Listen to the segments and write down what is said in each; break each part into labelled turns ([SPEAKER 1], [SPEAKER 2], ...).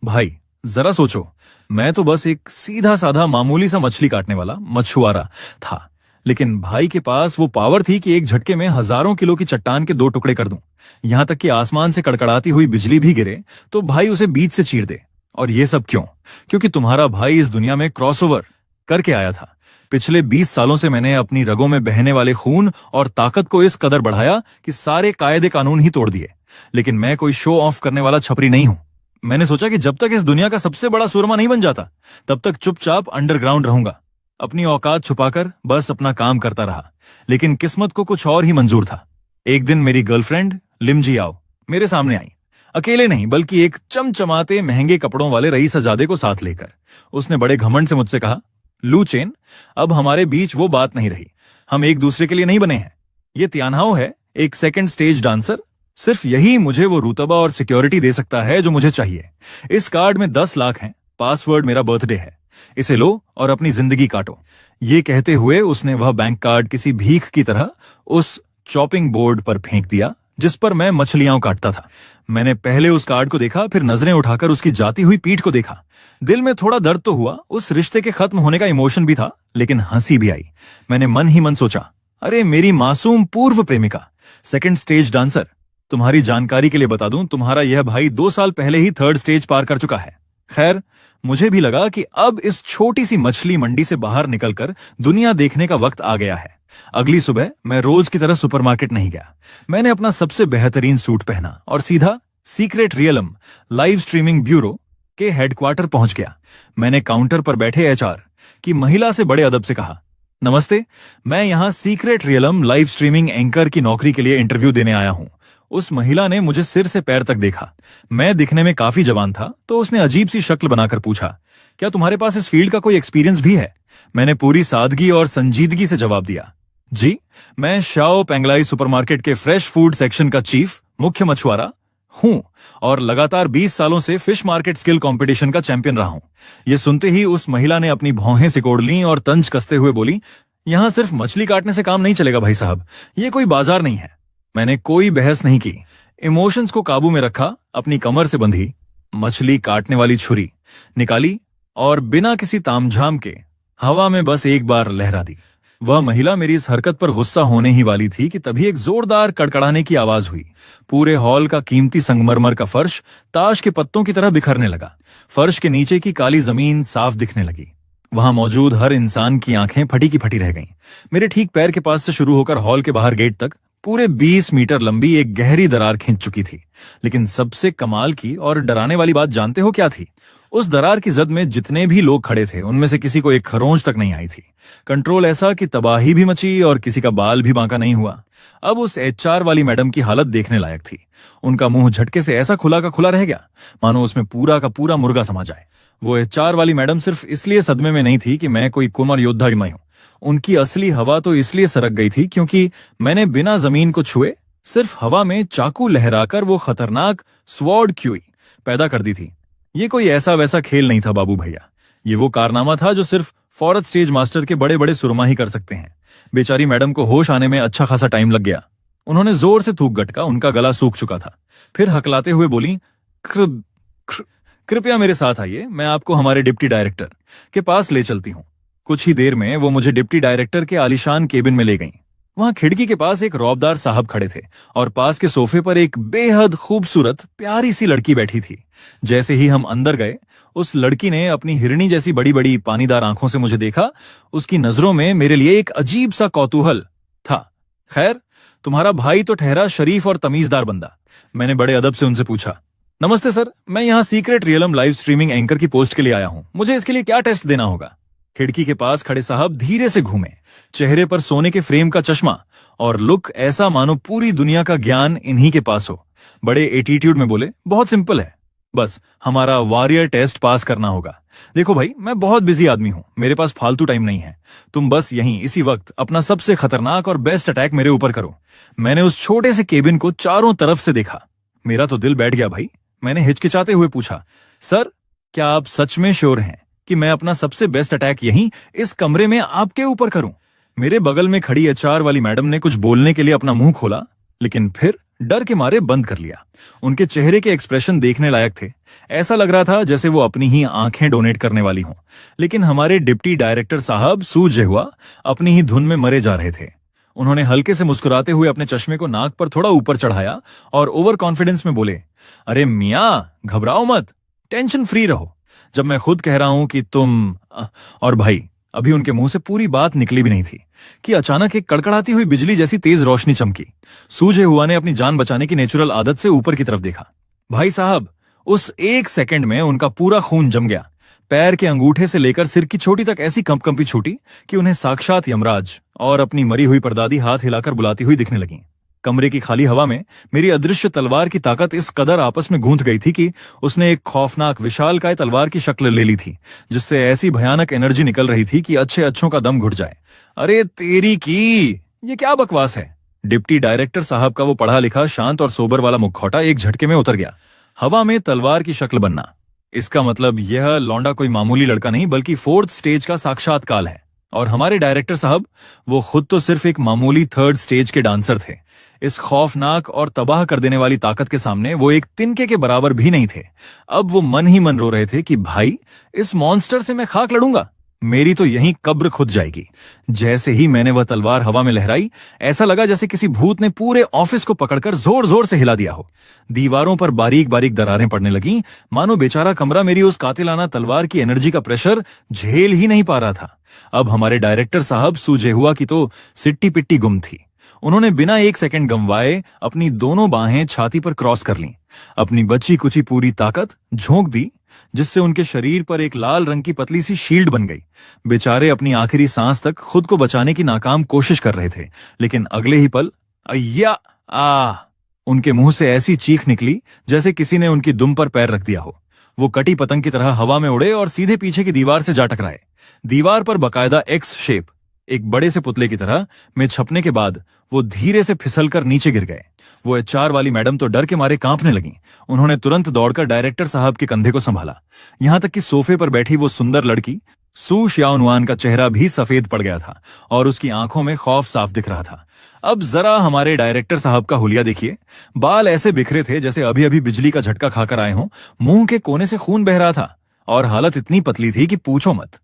[SPEAKER 1] भाई जरा सोचो, मैं तो बस एक सीधा साधा मामूली सा मछली काटने वाला मछुआरा था, लेकिन भाई के पास वो पावर थी कि एक झटके में हजारों किलो की चट्टान के दो टुकड़े कर दूं। यहां तक कि आसमान से कड़कड़ाती हुई बिजली भी गिरे तो भाई उसे बीच से चीर दे। और ये सब क्यों? क्योंकि तुम्हारा भाई इस दुनिया में क्रॉसओवर करके आया था। पिछले 20 सालों से मैंने अपनी रगों में बहने वाले खून और ताकत को इस कदर बढ़ाया कि सारे कायदे कानून ही तोड़ दिए। लेकिन मैं कोई शो ऑफ करने वाला छपरी नहीं हूं। मैंने सोचा कि जब तक इस दुनिया का सबसे बड़ा सूरमा नहीं बन जाता, तब तक चुपचाप अंडरग्राउंड रहूंगा। अपनी औकात छुपाकर बस अपना काम करता रहा। लेकिन किस्मत को कुछ और ही मंजूर था। एक दिन मेरी गर्लफ्रेंड लिमजी आओ मेरे सामने आई। अकेले नहीं, बल्कि एक चमचमाते महंगे कपड़ों वाले रईसजादे को साथ लेकर। उसने बड़े घमंड से मुझसे कहा, लू चेन, अब हमारे बीच वो बात नहीं रही। हम एक दूसरे के लिए नहीं बने हैं। ये तियानहाओ है, एक सेकंड स्टेज डांसर। सिर्फ यही मुझे वो रुतबा और सिक्योरिटी दे सकता है जो मुझे चाहिए। इस कार्ड में 10 लाख हैं। पासवर्ड मेरा बर्थडे है। इसे लो और अपनी जिंदगी काटो। ये कहते हुए उसने वह बैंक कार्ड किसी भीख की तरह उस चॉपिंग बोर्ड पर फेंक दिया जिस पर मैं मछलियां काटता था। मैंने पहले उस कार्ड को देखा, फिर नजरें उठाकर उसकी जाती हुई पीठ को देखा। दिल में थोड़ा दर्द तो हुआ, उस रिश्ते के खत्म होने का इमोशन भी था, लेकिन हंसी भी आई। मैंने मन ही मन सोचा, अरे मेरी मासूम पूर्व प्रेमिका, सेकंड स्टेज डांसर। तुम्हारी जानकारी के लिए बता दूं, तुम्हारा यह भाई 2 साल पहले ही थर्ड स्टेज पार कर चुका है। खैर, मुझे भी लगा कि अब इस छोटी सी मछली मंडी से बाहर निकलकर दुनिया देखने का वक्त आ गया है। अगली सुबह मैं रोज की तरह सुपरमार्केट नहीं गया। मैंने अपना सबसे बेहतरीन सूट पहना और सीधा secret realm live streaming bureau के हेडक्वार्टर पहुंच गया। मैंने काउंटर पर बैठे एचआर की महिला से बड़े अदब से कहा, नमस्ते, मैं यहां secret realm live streaming anchor की नौकरी के लिए इंटरव्यू देने आया हूं। उस महिला ने मुझे सिर से पैर तक देखा। मैं दिखने में काफी जवान था, तो उसने अजीब सी शक्ल बनाकर पूछा, क्या तुम्हारे पास इस फील्ड का कोई एक्सपीरियंस भी है? मैंने पूरी सादगी और संजीदगी से जवाब दिया, जी, मैं शाओ पेंगलाई सुपरमार्केट के फ्रेश फूड सेक्शन का चीफ मुख्य मछुआरा हूं और लगातार 20 सालों से फिश मार्केट स्किल कंपटीशन का चैंपियन रहा हूं। यह सुनते ही उस महिला ने अपनी भौहें सिकोड़ लीं और तंज कसते हुए बोली, यहां सिर्फ मछली काटने से काम नहीं चलेगा भाई साहब, ये कोई बाजार नहीं है। मैंने कोई बहस नहीं की, इमोशंस को काबू में रखा, अपनी कमर से बंधी मछली काटने वाली छुरी निकाली और बिना किसी तामझाम के हवा में बस एक बार लहरा दी। वह महिला मेरी इस हरकत पर गुस्सा होने ही वाली थी कि तभी एक जोरदार कड़कड़ाने की आवाज हुई। पूरे हॉल का कीमती संगमरमर का फर्श ताश के पत्तों की तरह बिखरने लगा। फर्श के नीचे की काली जमीन साफ दिखने लगी। वहां मौजूद हर इंसान की आंखें फटी की फटी रह गईं। मेरे ठीक पैर के पास से शुरू होकर हॉल के बाहर गेट तक पूरे 20 मीटर लंबी एक गहरी दरार खिंच चुकी थी। लेकिन सबसे कमाल की और डराने वाली बात जानते हो क्या थी? उस दरार की जद में जितने भी लोग खड़े थे, उनमें से किसी को एक खरोंच तक नहीं आई थी। कंट्रोल ऐसा कि तबाही भी मची और किसी का बाल भी बांका नहीं हुआ। अब उस एचआर वाली मैडम की हालत देखने लायक थी। उनका मुंह झटके से ऐसा खुला का खुला रह गया, मानो उसमें पूरा का पूरा मुर्गा समा जाए। वो एचआर वाली मैडम सिर्फ इसलिए सदमे में नहीं थी कि मैं कोई कुमर योद्धा हूं। उनकी असली हवा तो इसलिए सरक गई थी क्योंकि मैंने बिना जमीन को छुए सिर्फ हवा में चाकू लहराकर वो खतरनाक स्वॉर्ड क्यूई पैदा कर दी थी। ये कोई ऐसा वैसा खेल नहीं था बाबू भैया, ये वो कारनामा था जो सिर्फ फौरत स्टेज मास्टर के बड़े बड़े सुरमा ही कर सकते हैं। बेचारी मैडम को होश आने में अच्छा खासा टाइम लग गया। उन्होंने जोर से थूक गटका, उनका गला सूख चुका था। फिर हकलाते हुए बोली, कृपया मेरे साथ आइए, मैं आपको हमारे डिप्टी डायरेक्टर के पास ले चलती हूँ। कुछ ही देर में वो मुझे डिप्टी डायरेक्टर के आलीशान केबिन में ले गईं। वहां खिड़की के पास एक रौबदार साहब खड़े थे और पास के सोफे पर एक बेहद खूबसूरत प्यारी सी लड़की बैठी थी। जैसे ही हम अंदर गए, उस लड़की ने अपनी हिरनी जैसी बड़ी बड़ी पानीदार आंखों से मुझे देखा। उसकी नजरों में मेरे लिए एक अजीब सा कौतूहल था। खैर, तुम्हारा भाई तो ठहरा शरीफ और तमीजदार बंदा। मैंने बड़े अदब से उनसे पूछा, नमस्ते सर, मैं यहाँ secret realm live streaming anchor की पोस्ट के लिए आया हूँ। मुझे इसके लिए क्या टेस्ट देना होगा? खिड़की के पास खड़े साहब धीरे से घूमे। चेहरे पर सोने के फ्रेम का चश्मा और लुक ऐसा मानो पूरी दुनिया का ज्ञान इन्हीं के पास हो। बड़े एटीट्यूड में बोले, बहुत सिंपल है, बस हमारा वॉरियर टेस्ट पास करना होगा। देखो भाई, मैं बहुत बिजी आदमी हूं, मेरे पास फालतू टाइम नहीं है। तुम बस यहीं इसी वक्त अपना सबसे खतरनाक और बेस्ट अटैक मेरे ऊपर करो। मैंने उस छोटे से केबिन को चारों तरफ से देखा। मेरा तो दिल बैठ गया भाई। मैंने हिचकिचाते हुए पूछा, सर, क्या आप सच में श्योर हैं कि मैं अपना सबसे बेस्ट अटैक यहीं इस कमरे में आपके ऊपर करूं? मेरे बगल में खड़ी एचआर वाली मैडम ने कुछ बोलने के लिए अपना मुंह खोला, लेकिन फिर डर के मारे बंद कर लिया। उनके चेहरे के एक्सप्रेशन देखने लायक थे। ऐसा लग रहा था जैसे वो अपनी ही आंखें डोनेट करने वाली हों। लेकिन हमारे डिप्टी डायरेक्टर साहब सूझे हुआ अपनी ही धुन में मरे जा रहे थे। उन्होंने हल्के से मुस्कुराते हुए अपने चश्मे को नाक पर थोड़ा ऊपर चढ़ाया और ओवर कॉन्फिडेंस में बोले, अरे मियाँ, घबराओ मत, टेंशन फ्री रहो। जब मैं खुद कह रहा हूं कि तुम और भाई अभी उनके मुंह से पूरी बात निकली भी नहीं थी कि अचानक एक कड़कड़ाती हुई बिजली जैसी तेज रोशनी चमकी। सूझे हुआ ने अपनी जान बचाने की नेचुरल आदत से ऊपर की तरफ देखा। भाई साहब, उस एक सेकंड में उनका पूरा खून जम गया। पैर के अंगूठे से लेकर सिर की चोटी तक ऐसी कंपकंपी छूटी कि उन्हें साक्षात यमराज और अपनी मरी हुई परदादी हाथ हिलाकर बुलाती हुई दिखने लगी। कमरे की खाली हवा में मेरी अदृश्य तलवार की ताकत इस कदर आपस में गूंथ गई थी कि उसने एक खौफनाक विशालकाय तलवार की शक्ल ले ली थी, जिससे ऐसी भयानक एनर्जी निकल रही थी कि अच्छे अच्छों का दम घुट जाए। अरे तेरी की, ये क्या बकवास है? डिप्टी डायरेक्टर साहब का वो पढ़ा लिखा, शांत और सोबर वाला मुखौटा एक झटके में उतर गया। हवा में तलवार की शक्ल बनना, इसका मतलब यह लौंडा कोई मामूली लड़का नहीं बल्कि 4th स्टेज का साक्षात्कार है। और हमारे डायरेक्टर साहब, वो खुद तो सिर्फ एक मामूली 3rd स्टेज के डांसर थे। इस खौफनाक और तबाह कर देने वाली ताकत के सामने वो एक तिनके के बराबर भी नहीं थे। अब वो मन ही मन रो रहे थे कि भाई, इस मॉन्स्टर से मैं खाक लड़ूंगा, मेरी तो यहीं कब्र खुद जाएगी। जैसे ही मैंने वह तलवार हवा में लहराई, ऐसा लगा जैसे किसी भूत ने पूरे ऑफिस को पकड़कर जोर जोर से हिला दिया हो। दीवारों पर बारीक बारीक दरारें पड़ने लगीं, मानो बेचारा कमरा मेरी उस कातिलाना तलवार की एनर्जी का प्रेशर झेल ही नहीं पा रहा था। अब हमारे डायरेक्टर साहब सूझे हुआ की तो सिट्टी पिट्टी गुम थी। उन्होंने बिना एक सेकंड गंवाए अपनी दोनों बाहें छाती पर क्रॉस कर लीं, अपनी बची कुची पूरी ताकत झोंक दी, जिससे उनके शरीर पर एक लाल रंग की पतली सी शील्ड बन गई। बेचारे अपनी आखिरी सांस तक खुद को बचाने की नाकाम कोशिश कर रहे थे, लेकिन अगले ही पल अय्या आ उनके मुंह से ऐसी चीख निकली जैसे किसी ने उनकी दुम पर पैर रख दिया हो। वो कटी पतंग की तरह हवा में उड़े और सीधे पीछे की दीवार से जा टकराए। दीवार पर बकायदा एक्स शेप, एक बड़े से पुतले की तरह में छपने के बाद वो धीरे से फिसलकर नीचे गिर गए। वो एचआर वाली मैडम तो डर के मारे कांपने लगीं। उन्होंने तुरंत दौड़कर डायरेक्टर साहब के कंधे को संभाला। यहां तक कि सोफे पर बैठी वो सुंदर लड़की सू श्याओनुआन का चेहरा भी सफेद पड़ गया था और उसकी आंखों में खौफ साफ दिख रहा था। अब जरा हमारे डायरेक्टर साहब का हुलिया देखिए। बाल ऐसे बिखरे थे जैसे अभी अभी बिजली का झटका खाकर आए हों। मुंह के कोने से खून बह रहा था और हालत इतनी पतली थी कि पूछो मत।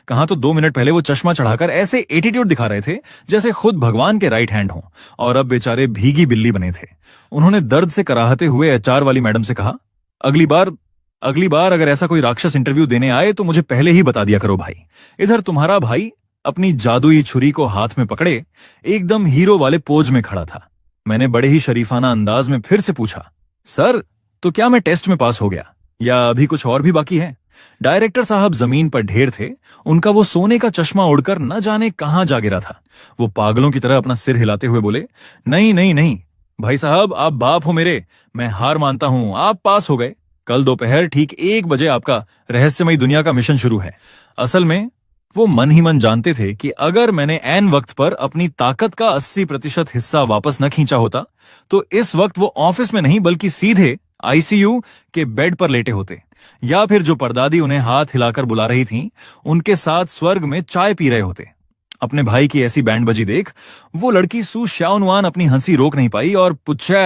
[SPEAKER 1] कहां तो 2 मिनट पहले वो चश्मा चढ़ाकर ऐसे एटीट्यूड दिखा रहे थे जैसे खुद भगवान के राइट हैंड हों, और अब बेचारे भीगी बिल्ली बने थे। उन्होंने दर्द से कराहते हुए एचआर वाली मैडम से कहा, अगली बार अगर ऐसा कोई राक्षस इंटरव्यू देने आए तो मुझे पहले ही बता दिया करो भाई। इधर तुम्हारा भाई अपनी जादुई छुरी को हाथ में पकड़े एकदम हीरो वाले पोज में खड़ा था। मैंने बड़े ही शरीफाना अंदाज में फिर से पूछा, सर, तो क्या मैं टेस्ट में पास हो गया या अभी कुछ और भी बाकी है? डायरेक्टर साहब जमीन पर ढेर थे। उनका वो सोने का चश्मा उड़कर न जाने कहां जा गिरा था। वो पागलों की तरह अपना सिर हिलाते हुए बोले, नहीं नहीं नहीं भाई साहब, आप बाप हो मेरे, मैं हार मानता हूं, आप पास हो गए। कल दोपहर ठीक 1 बजे आपका रहस्यमयी दुनिया का मिशन शुरू है। असल में वो मन ही मन जानते थे कि अगर मैंने ऐन वक्त पर अपनी ताकत का 80% हिस्सा वापस न खींचा होता तो इस वक्त वो ऑफिस में नहीं बल्कि सीधे आईसीयू के बेड पर लेटे होते, या फिर जो परदादी उन्हें हाथ हिलाकर बुला रही थीं, उनके साथ स्वर्ग में चाय पी रहे होते। अपने भाई की ऐसी बैंड बजी देख वो लड़की सू श्याओनुआन अपनी हंसी रोक नहीं पाई और पुच्छा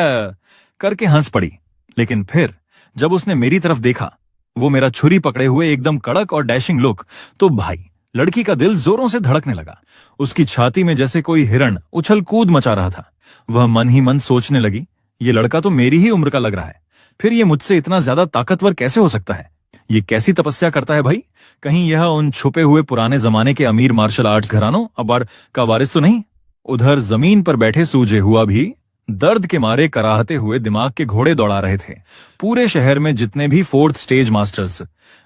[SPEAKER 1] करके हंस पड़ी। लेकिन फिर जब उसने मेरी तरफ देखा, वो मेरा छुरी पकड़े हुए एकदम कड़क और डैशिंग लुक, तो भाई लड़की का दिल जोरों से धड़कने लगा। उसकी छाती में जैसे कोई हिरण उछल कूद मचा रहा था। वह मन ही मन सोचने लगी, ये लड़का तो मेरी ही उम्र का लग रहा है, फिर ये मुझसे इतना ज्यादा ताकतवर कैसे हो सकता है? ये कैसी तपस्या करता है भाई? कहीं यह उन छुपे हुए पुराने जमाने के अमीर मार्शल आर्ट्स घरानों अबार का वारिस तो नहीं? उधर जमीन पर बैठे सूझे हुआ भी दर्द के मारे कराहते हुए दिमाग के घोड़े दौड़ा रहे थे। पूरे शहर में जितने भी 4th स्टेज मास्टर्स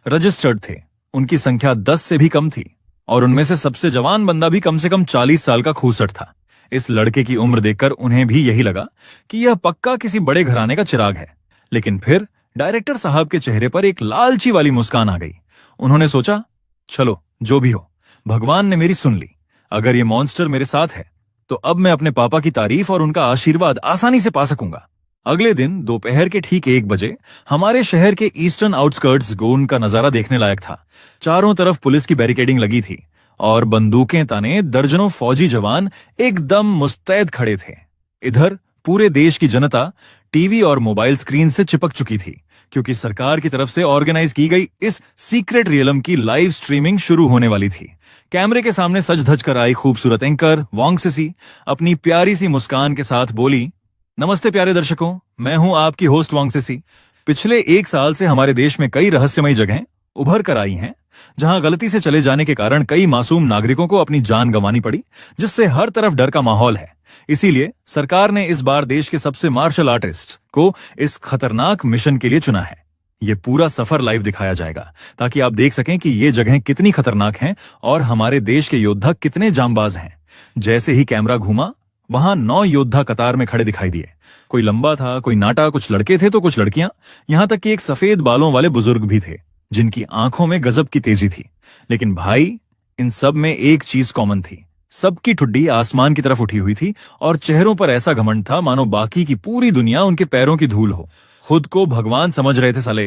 [SPEAKER 1] रजिस्टर्ड थे, उनकी संख्या 10 से भी कम थी, और उनमें से सबसे जवान बंदा भी कम से कम 40 साल का खूसट था। इस लड़के की उम्र देखकर उन्हें भी यही लगा कि यह पक्का किसी बड़े घराने का चिराग है। लेकिन फिर डायरेक्टर साहब के चेहरे पर एक लालची वाली मुस्कान आ गई। उन्होंने सोचा, चलो जो भी हो, भगवान ने मेरी सुन ली। अगर ये मॉन्स्टर मेरे साथ है तो अब मैं अपने पापा की तारीफ और उनका आशीर्वाद आसानी से पा सकूंगा। अगले दिन दोपहर के ठीक 1 बजे हमारे शहर के ईस्टर्न आउटस्कर्ट्स गोन का नजारा देखने लायक था। चारों तरफ पुलिस की बैरिकेडिंग लगी थी और बंदूकें ताने दर्जनों फौजी जवान एकदम मुस्तैद खड़े थे। इधर पूरे देश की जनता टीवी और मोबाइल स्क्रीन से चिपक चुकी थी, क्योंकि सरकार की तरफ से ऑर्गेनाइज की गई इस सीक्रेट रियलम की लाइव स्ट्रीमिंग शुरू होने वाली थी। कैमरे के सामने सज धज कर आई खूबसूरत एंकर वांग सीसी अपनी प्यारी सी मुस्कान के साथ बोली, नमस्ते प्यारे दर्शकों, मैं हूं आपकी होस्ट वांग सीसी। पिछले 1 साल से हमारे देश में कई रहस्यमयी जगहें उभर कर आई हैं, जहां गलती से चले जाने के कारण कई मासूम नागरिकों को अपनी जान गंवानी पड़ी, जिससे हर तरफ डर का माहौल है। इसीलिए सरकार ने इस बार देश के सबसे मार्शल आर्टिस्ट को इस खतरनाक मिशन के लिए चुना है। ये पूरा सफर लाइव दिखाया जाएगा, ताकि आप देख सकें कि ये जगहें कितनी खतरनाक हैं और हमारे देश के योद्धा कितने जांबाज हैं। जैसे ही कैमरा घूमा, वहां 9 योद्धा कतार में खड़े दिखाई दिए। कोई लंबा था, कोई नाटा, कुछ लड़के थे तो कुछ लड़कियां, यहां तक कि एक सफेद बालों वाले बुजुर्ग भी थे, जिनकी आंखों में गजब की तेजी थी। लेकिन भाई, इन सब में एक चीज कॉमन थी। सबकी ठुड्डी आसमान की तरफ उठी हुई थी और चेहरों पर ऐसा घमंड था मानो बाकी की पूरी दुनिया उनके पैरों की धूल हो। खुद को भगवान समझ रहे थे साले।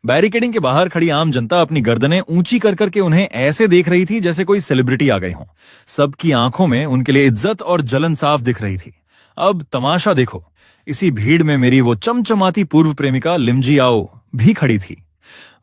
[SPEAKER 1] बैरिकेडिंग के बाहर खड़ी आम जनता अपनी गर्दनें ऊंची कर करके उन्हें ऐसे देख रही थी जैसे कोई सेलिब्रिटी आ गए हों। सबकी आंखों में उनके लिए इज्जत और जलन साफ दिख रही थी। अब तमाशा देखो, इसी भीड़ में मेरी वो चमचमाती पूर्व प्रेमिका लिमजियाओ भी खड़ी थी।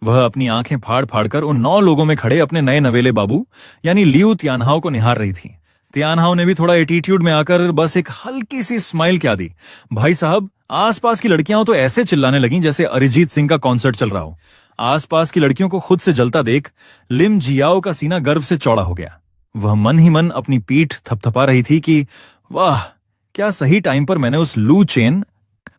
[SPEAKER 1] वह अपनी आंखें फाड़ फाड़ कर उन 9 लोगों में खड़े अपने नए नवेले बाबू यानी लियू तियानहाओ को निहार रही थी। तियानहाओ ने भी थोड़ा एटीट्यूड में आकर बस एक हल्की सी स्माइल क्या दी। भाई साहब, आसपास की लड़कियां तो ऐसे चिल्लाने लगीं जैसे अरिजीत सिंह का कॉन्सर्ट चल रहा हो। आसपास की लड़कियों को खुद से जलता देख लिम जियाओ का सीना गर्व से चौड़ा हो गया। वह मन ही मन अपनी पीठ थपथपा रही थी कि वाह, क्या सही टाइम पर मैंने उस लू चेन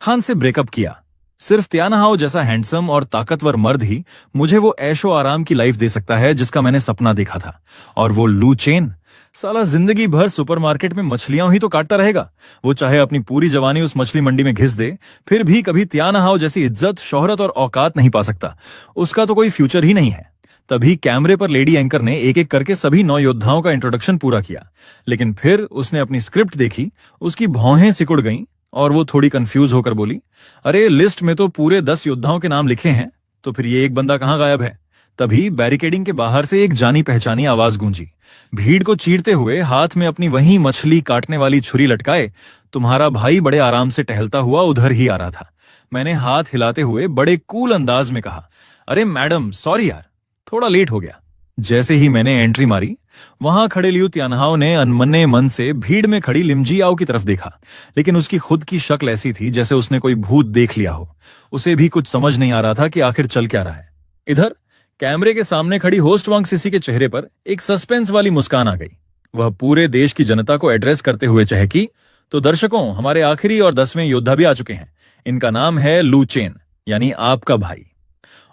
[SPEAKER 1] खान से ब्रेकअप किया। सिर्फ तियानहाओ जैसा हैंडसम और ताकतवर मर्द ही मुझे वो ऐशो आराम की लाइफ दे सकता है जिसका मैंने सपना देखा था। और वो लू चेन साला जिंदगी भर सुपरमार्केट में मछलियां ही तो काटता रहेगा। वो चाहे अपनी पूरी जवानी उस मछली मंडी में घिस दे, फिर भी कभी तियानहाओ जैसी इज्जत, शोहरत और औकात नहीं पा सकता। उसका तो कोई फ्यूचर ही नहीं है। तभी कैमरे पर लेडी एंकर ने एक एक करके सभी 9 योद्धाओं का इंट्रोडक्शन पूरा किया। लेकिन फिर उसने अपनी स्क्रिप्ट देखी, उसकी भौहें सिकुड़ गईं और वो थोड़ी कंफ्यूज होकर बोली, अरे लिस्ट में तो पूरे 10 योद्धाओं के नाम लिखे हैं, तो फिर ये एक बंदा कहाँ गायब है। तभी बैरिकेडिंग के बाहर से एक जानी पहचानी आवाज गूंजी। भीड़ को चीरते हुए, हाथ में अपनी वही मछली काटने वाली छुरी लटकाए, तुम्हारा भाई बड़े आराम से टहलता हुआ उधर ही आ रहा था। मैंने हाथ हिलाते हुए बड़े कूल अंदाज में कहा, अरे मैडम सॉरी यार, थोड़ा लेट हो गया। जैसे ही मैंने एंट्री मारी, वहां खड़े लियू तियानहाओ ने अनमने मन से भीड़ में खड़ी लिमजियाओ की तरफ देखा, लेकिन उसकी खुद की शक्ल ऐसी थी जैसे उसने कोई भूत देख लिया हो। उसे भी कुछ समझ नहीं आ रहा था कि आखिर चल क्या रहा है। इधर कैमरे के सामने खड़ी होस्ट वांग सीसी के चेहरे पर एक सस्पेंस वाली मुस्कान आ गई। वह पूरे देश की जनता को एड्रेस करते हुए चहकी, तो दर्शकों, हमारे आखिरी और 10वें योद्धा भी आ चुके हैं। इनका नाम है लू चेन, यानी आपका भाई।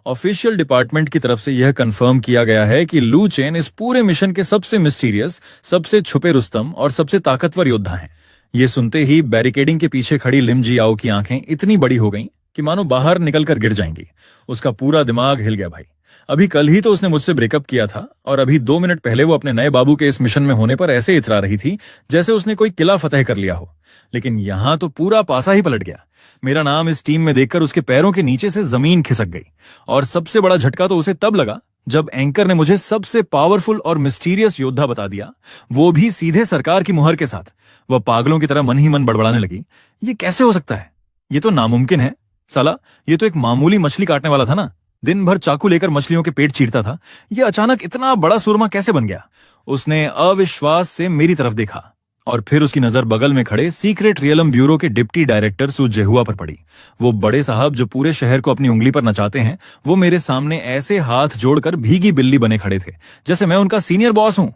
[SPEAKER 1] ऑफिशियल डिपार्टमेंट की तरफ से यह कंफर्म किया गया है कि लू चेन इस पूरे मिशन के सबसे मिस्टीरियस, सबसे छुपे रुस्तम और सबसे ताकतवर योद्धा हैं। ये सुनते ही बैरिकेडिंग के पीछे खड़ी लिमजियाओ की आंखें इतनी बड़ी हो गईं कि मानो बाहर निकलकर गिर जाएंगी। उसका पूरा दिमाग हिल गया भाई। अभी कल ही तो उसने मुझसे ब्रेकअप किया था और अभी 2 मिनट पहले वो अपने नए बाबू के इस मिशन में होने पर ऐसे इतरा रही थी जैसे उसने कोई किला फतेह कर लिया हो। लेकिन यहां तो पूरा पासा ही पलट गया। मेरा नाम इस टीम में देखकर उसके पैरों के नीचे से जमीन खिसक गई। और सबसे बड़ा झटका तो उसे तब लगा जब एंकर ने मुझे सबसे पावरफुल और मिस्टीरियस योद्धा बता दिया, वो भी सीधे सरकार की मुहर के साथ। वह पागलों की तरह मन ही मन बड़बड़ाने लगी, ये कैसे हो सकता है? ये तो नामुमकिन है। साला, ये तो एक मामूली मछली काटने वाला था ना, दिन भर चाकू लेकर मछलियों के पेट चीरता था। ये अचानक इतना बड़ा सुरमा कैसे बन गया? उसने अविश्वास से मेरी तरफ देखा और फिर उसकी नजर बगल में खड़े सीक्रेट रियलम ब्यूरो के डिप्टी डायरेक्टर सू जेहुआ पर पड़ी। वो बड़े साहब जो पूरे शहर को अपनी उंगली पर नचाते हैं, वो मेरे सामने ऐसे हाथ जोड़कर भीगी बिल्ली बने खड़े थे जैसे मैं उनका सीनियर बॉस हूं।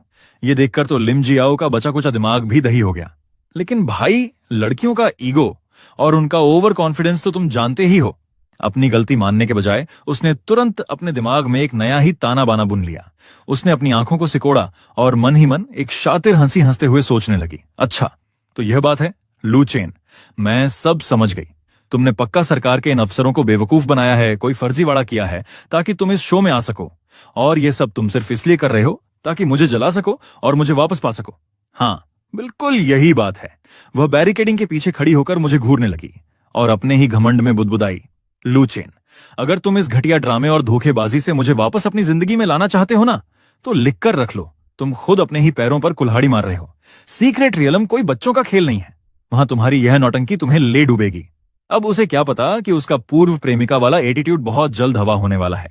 [SPEAKER 1] ये देखकर तो लिमजियाओ का बचा कुचा दिमाग भी दही हो गया। लेकिन भाई, लड़कियों का ईगो और उनका ओवर कॉन्फिडेंस तो तुम जानते ही हो। अपनी गलती मानने के बजाय उसने तुरंत अपने दिमाग में एक नया ही ताना बाना बुन लिया। उसने अपनी आंखों को सिकोड़ा और मन ही मन एक शातिर हंसी हंसते हुए सोचने लगी, अच्छा तो यह बात है लू चेन, मैं सब समझ गई। तुमने पक्का सरकार के इन अफसरों को बेवकूफ बनाया है, कोई फर्जीवाड़ा किया है ताकि तुम इस शो में आ सको, और ये सब तुम सिर्फ इसलिए कर रहे हो ताकि मुझे जला सको और मुझे वापस पा सको। हाँ, बिल्कुल यही बात है। वह बैरिकेडिंग के पीछे खड़ी होकर मुझे घूरने लगी और अपने ही घमंड में बुदबुदाई, लू चेन, अगर तुम इस घटिया ड्रामे और धोखेबाजी से मुझे वापस अपनी जिंदगी में लाना चाहते हो ना, तो लिख कर रख लो, तुम खुद अपने ही पैरों पर कुल्हाड़ी मार रहे हो। सीक्रेट रियलम कोई बच्चों का खेल नहीं है। वहां तुम्हारी यह नौटंकी तुम्हें ले डूबेगी। अब उसे क्या पता कि उसका पूर्व प्रेमिका वाला एटीट्यूड बहुत जल्द हवा होने वाला है।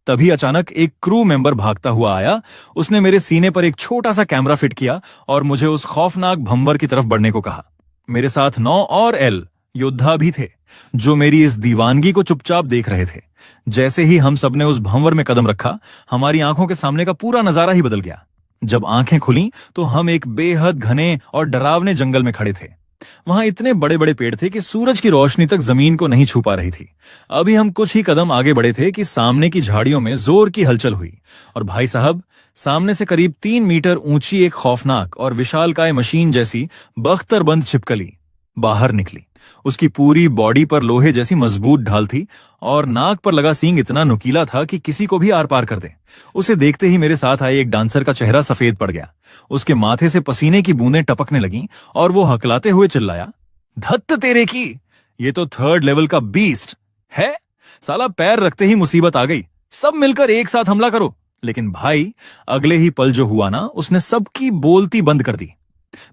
[SPEAKER 1] तभी अचानक एक क्रू मेंबर भागता हुआ आया। उसने मेरे सीने पर एक छोटा सा कैमरा फिट किया और मुझे उस खौफनाक भंवर की तरफ बढ़ने को कहा। मेरे साथ 9 और एल योद्धा भी थे, जो मेरी इस दीवानगी को चुपचाप देख रहे थे। जैसे ही हम सबने उस भंवर में कदम रखा, हमारी आंखों के सामने का पूरा नजारा ही बदल गया। जब आंखें खुली तो हम एक बेहद घने और डरावने जंगल में खड़े थे। वहां इतने बड़े बड़े पेड़ थे कि सूरज की रोशनी तक जमीन को नहीं छू पा रही थी। अभी हम कुछ ही कदम आगे बढ़े थे कि सामने की झाड़ियों में जोर की हलचल हुई और भाई साहब, सामने से करीब 3 मीटर ऊंची एक खौफनाक और विशालकाय मशीन जैसी बख्तरबंद छिपकली बाहर निकली। उसकी पूरी बॉडी पर लोहे जैसी मजबूत ढाल थी और नाक पर लगा सींग इतना नुकीला था कि किसी को भी आर पार कर दे। उसे देखते ही मेरे साथ आए एक डांसर का चेहरा सफेद पड़ गया। उसके माथे से पसीने की बूंदें टपकने लगीं और वो हकलाते हुए चिल्लाया, धत्त तेरे की, ये तो 3rd लेवल का बीस्ट है। साला पैर रखते ही मुसीबत आ गई, सब मिलकर एक साथ हमला करो। लेकिन भाई, अगले ही पल जो हुआ ना, उसने सबकी बोलती बंद कर दी।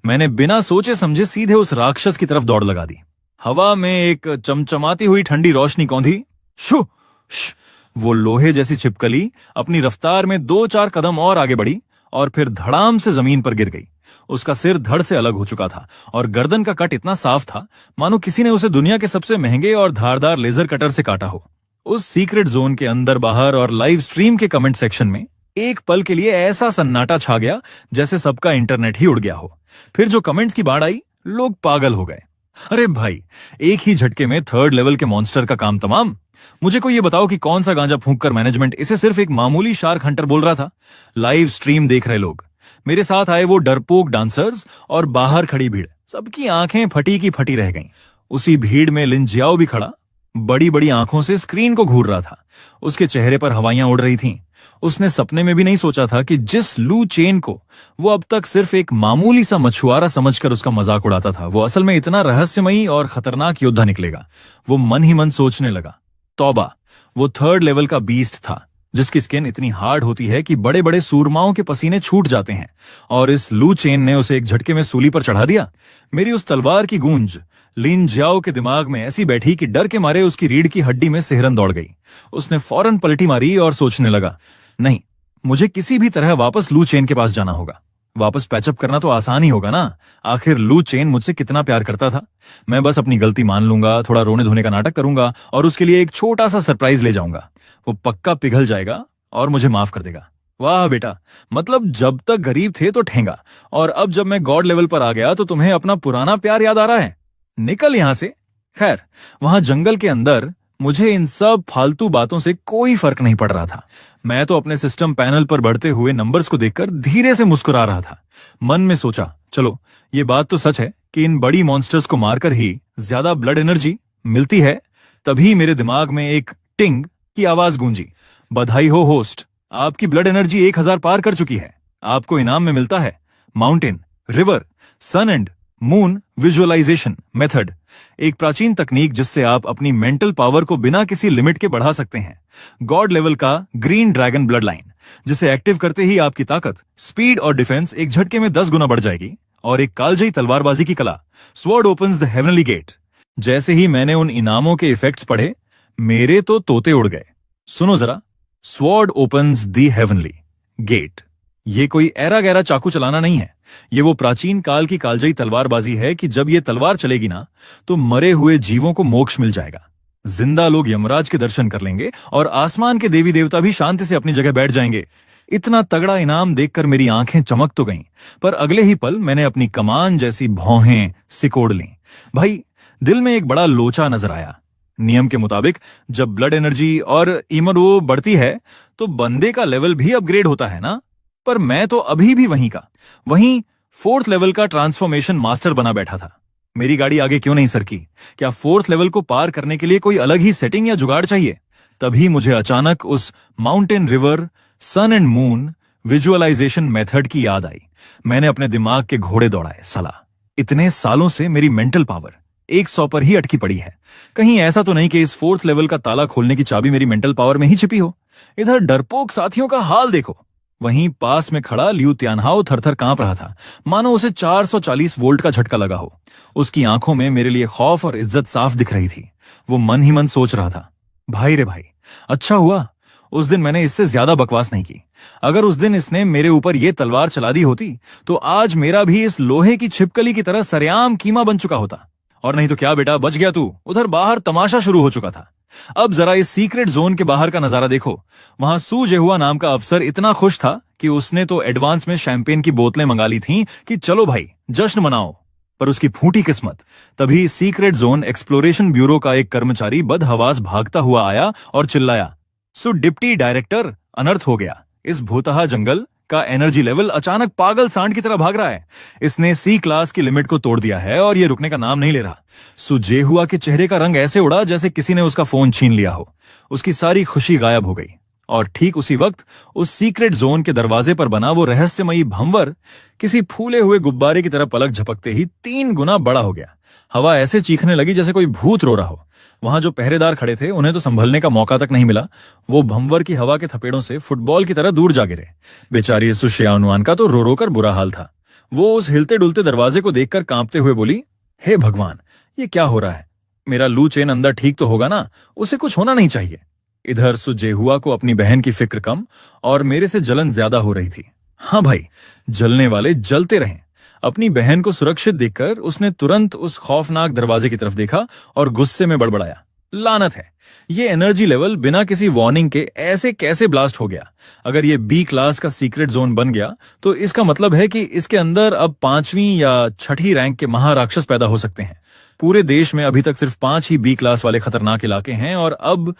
[SPEAKER 1] मैंने बिना सोचे समझे सीधे उस राक्षस की तरफ दौड़ लगा दी। हवा में एक चमचमाती हुई ठंडी रोशनी कौंधी। शू श, वो लोहे जैसी छिपकली अपनी रफ्तार में 2-4 कदम और आगे बढ़ी और फिर धड़ाम से जमीन पर गिर गई। उसका सिर धड़ से अलग हो चुका था और गर्दन का कट इतना साफ था मानो किसी ने उसे दुनिया के सबसे महंगे और धारदार लेजर कटर से काटा हो। उस सीक्रेट जोन के अंदर बाहर और लाइव स्ट्रीम के कमेंट सेक्शन में एक पल के लिए ऐसा सन्नाटा छा गया जैसे सबका इंटरनेट ही उड़ गया हो। फिर जो कमेंट्स की बाढ़ आई, लोग पागल हो गए। अरे भाई, एक ही झटके में 3rd लेवल के मॉन्स्टर का काम तमाम। मुझे को ये बताओ कि कौन सा गांजा फूंक कर मैनेजमेंट इसे सिर्फ एक मामूली शार्क हंटर बोल रहा था। लाइव स्ट्रीम देख रहे लोग, मेरे साथ आए वो डरपोक डांसर्स और बाहर खड़ी भीड़, सबकी आंखें फटी की फटी रह गईं। उसी भीड़ में लिन जियाओ भी खड़ा, बड़ी बड़ी आंखों से स्क्रीन को घूर रहा था। उसके चेहरे पर हवाइयां उड़ रही थीं। उसने सपने में भी नहीं सोचा था कि जिस लू चेन को वो अब तक सिर्फ एक मामूली सा मछुआरा समझकर उसका मजाक उड़ाता था, वो असल में इतना रहस्यमयी और खतरनाक योद्धा निकलेगा। वो मन ही मन सोचने लगा, तौबा, वो 3rd लेवल का बीस्ट था जिसकी स्किन इतनी हार्ड होती है कि बड़े बड़े सूरमाओं के पसीने छूट जाते हैं, और इस लू चेन ने उसे एक झटके में सूली पर चढ़ा दिया। मेरी उस तलवार की गूंज लिन जियाओ के दिमाग में ऐसी बैठी कि डर के मारे उसकी रीढ़ की हड्डी में सिहरन दौड़ गई। उसने फौरन पलटी मारी और सोचने लगा, नहीं, मुझे किसी भी तरह वापस लू चेन के पास जाना होगा। वापस पैचअप करना तो आसान ही होगा ना, आखिर लू चेन मुझसे कितना प्यार करता था। मैं बस अपनी गलती मान लूंगा, थोड़ा रोने धोने का नाटक करूंगा और उसके लिए एक छोटा सा सरप्राइज ले जाऊंगा। वो पक्का पिघल जाएगा और मुझे माफ कर देगा। वाह बेटा, मतलब जब तक गरीब थे तो ठेंगा, और अब जब मैं गॉड लेवल पर आ गया तो तुम्हें अपना पुराना प्यार याद आ रहा है। निकल यहां से। खैर, वहां जंगल के अंदर मुझे इन सब फालतू बातों से कोई फर्क नहीं पड़ रहा था। मैं तो अपने सिस्टम पैनल पर बढ़ते हुए नंबर्स को देखकर धीरे से मुस्कुरा रहा था। मन में सोचा, चलो ये बात तो सच है कि इन बड़ी मॉन्स्टर्स को मारकर ही ज्यादा ब्लड एनर्जी मिलती है। तभी मेरे दिमाग में एक टिंग की आवाज गूंजी, बधाई हो होस्ट, आपकी ब्लड एनर्जी 1000 पार कर चुकी है। आपको इनाम में मिलता है mountain, river, sun and moon visualisation method, एक प्राचीन तकनीक जिससे आप अपनी मेंटल पावर को बिना किसी लिमिट के बढ़ा सकते हैं। गॉड लेवल का ग्रीन ड्रैगन ब्लड लाइन, जिसे एक्टिव करते ही आपकी ताकत, स्पीड और डिफेंस एक झटके में 10 गुना बढ़ जाएगी। और एक कालजयी तलवारबाजी की कला, sword opens the heavenly gate. जैसे ही मैंने उन इनामों के इफेक्ट्स पढ़े, मेरे तो तोते उड़ गए। सुनो जरा, sword opens the heavenly gate, ये कोई ऐरा गैरा चाकू चलाना नहीं है। ये वो प्राचीन काल की कालजयी तलवारबाजी है कि जब ये तलवार चलेगी ना, तो मरे हुए जीवों को मोक्ष मिल जाएगा। जिंदा लोग यमराज के दर्शन कर लेंगे और आसमान के देवी देवता भी शांति से अपनी जगह बैठ जाएंगे। इतना तगड़ा इनाम देखकर मेरी आंखें चमक तो गईं, पर अगले ही पल मैंने अपनी कमान जैसी भौहें सिकोड़ लीं। भाई, दिल में एक बड़ा लोचा नजर आया। नियम के मुताबिक जब ब्लड एनर्जी और इम्यूनो बढ़ती है तो बंदे का लेवल भी अपग्रेड होता है ना, पर मैं तो अभी भी वहीं 4th लेवल का ट्रांसफॉर्मेशन मास्टर बना बैठा था। मेरी गाड़ी आगे क्यों नहीं सरकी? क्या 4th लेवल को पार करने के लिए कोई अलग ही सेटिंग या जुगाड़ चाहिए? तभी मुझे अचानक उस mountain, river, sun and moon visualisation method की याद आई। मैंने अपने दिमाग के घोड़े दौड़ाए। साला, इतने सालों से मेरी मेंटल पावर 100 पर ही अटकी पड़ी है। कहीं ऐसा तो नहीं कि इस 4th लेवल का ताला खोलने की चाबी मेरी मेंटल पावर में ही छिपी हो? इधर डरपोक साथियों का हाल देखो, वहीं पास में खड़ा लिू त्यानहाओ थरथर कांप रहा था, मानो उसे 440 वोल्ट का झटका लगा हो। उसकी आंखों में मेरे लिए खौफ और इज्जत साफ दिख रही थी। वो मन ही मन सोच रहा था, भाई रे भाई, अच्छा हुआ उस दिन मैंने इससे ज्यादा बकवास नहीं की। अगर उस दिन इसने मेरे ऊपर ये तलवार चला दी होती तो आज मेरा भी इस लोहे की छिपकली की तरह सरेआम कीमा बन चुका होता। और नहीं तो क्या बेटा, बच गया तू। उधर बाहर तमाशा शुरू हो चुका था। अब जरा इस सीक्रेट जोन के बाहर का नजारा देखो। वहां सू जेहुआ नाम का अफसर इतना खुश था कि उसने तो एडवांस में शैंपेन की बोतलें मंगा ली थीं कि चलो भाई जश्न मनाओ। पर उसकी फूटी किस्मत, तभी सीक्रेट जोन एक्सप्लोरेशन ब्यूरो का एक कर्मचारी बदहवास भागता हुआ आया और चिल्लाया, सो डिप्टी डायरेक्टर, अनर्थ हो गया। इस भूतहा जंगल का एनर्जी लेवल अचानक पागल सांड की तरह भाग रहा है। इसने सी क्लास की लिमिट को तोड़ दिया है और ये रुकने का नाम नहीं ले रहा। सुजेहुआ के चेहरे का रंग ऐसे उड़ा जैसे किसी ने उसका फोन छीन लिया हो। उसकी सारी खुशी गायब हो गई। और ठीक उसी वक्त उस सीक्रेट जोन के दरवाजे पर बना वो रहस्यमयी भंवर किसी फूले हुए गुब्बारे की तरह पलक झपकते ही 3 गुना बड़ा हो गया। हवा ऐसे चीखने लगी जैसे कोई भूत रो रहा हो। वहां जो पहरेदार खड़े थे उन्हें तो संभलने का मौका तक नहीं मिला। वो भंवर की हवा के थपेड़ों से फुटबॉल की तरह दूर जा गिरे। बेचारी सुश्यानुआन का तो रो रो कर बुरा हाल था। वो उस हिलते डुलते दरवाजे को देखकर कांपते हुए बोली, हे भगवान, ये क्या हो रहा है? मेरा लू चेन अंदर ठीक तो होगा ना? उसे कुछ होना नहीं चाहिए। इधर सुजेहुआ को अपनी बहन की फिक्र कम और मेरे से जलन ज्यादा हो रही थी। हाँ भाई, जलने वाले जलते रहें। अपनी बहन को सुरक्षित देखकर उसने तुरंत उस खौफनाक दरवाजे की तरफ देखा और गुस्से में बड़बड़ाया, लानत है, ये एनर्जी लेवल बिना किसी वार्निंग के ऐसे कैसे ब्लास्ट हो गया? अगर ये बी क्लास का सीक्रेट जोन बन गया तो इसका मतलब है कि इसके अंदर अब 5वीं या 6ठी रैंक के महाराक्षस पैदा हो सकते हैं। पूरे देश में अभी तक सिर्फ 5 ही बी क्लास वाले खतरनाक इलाके हैं और अब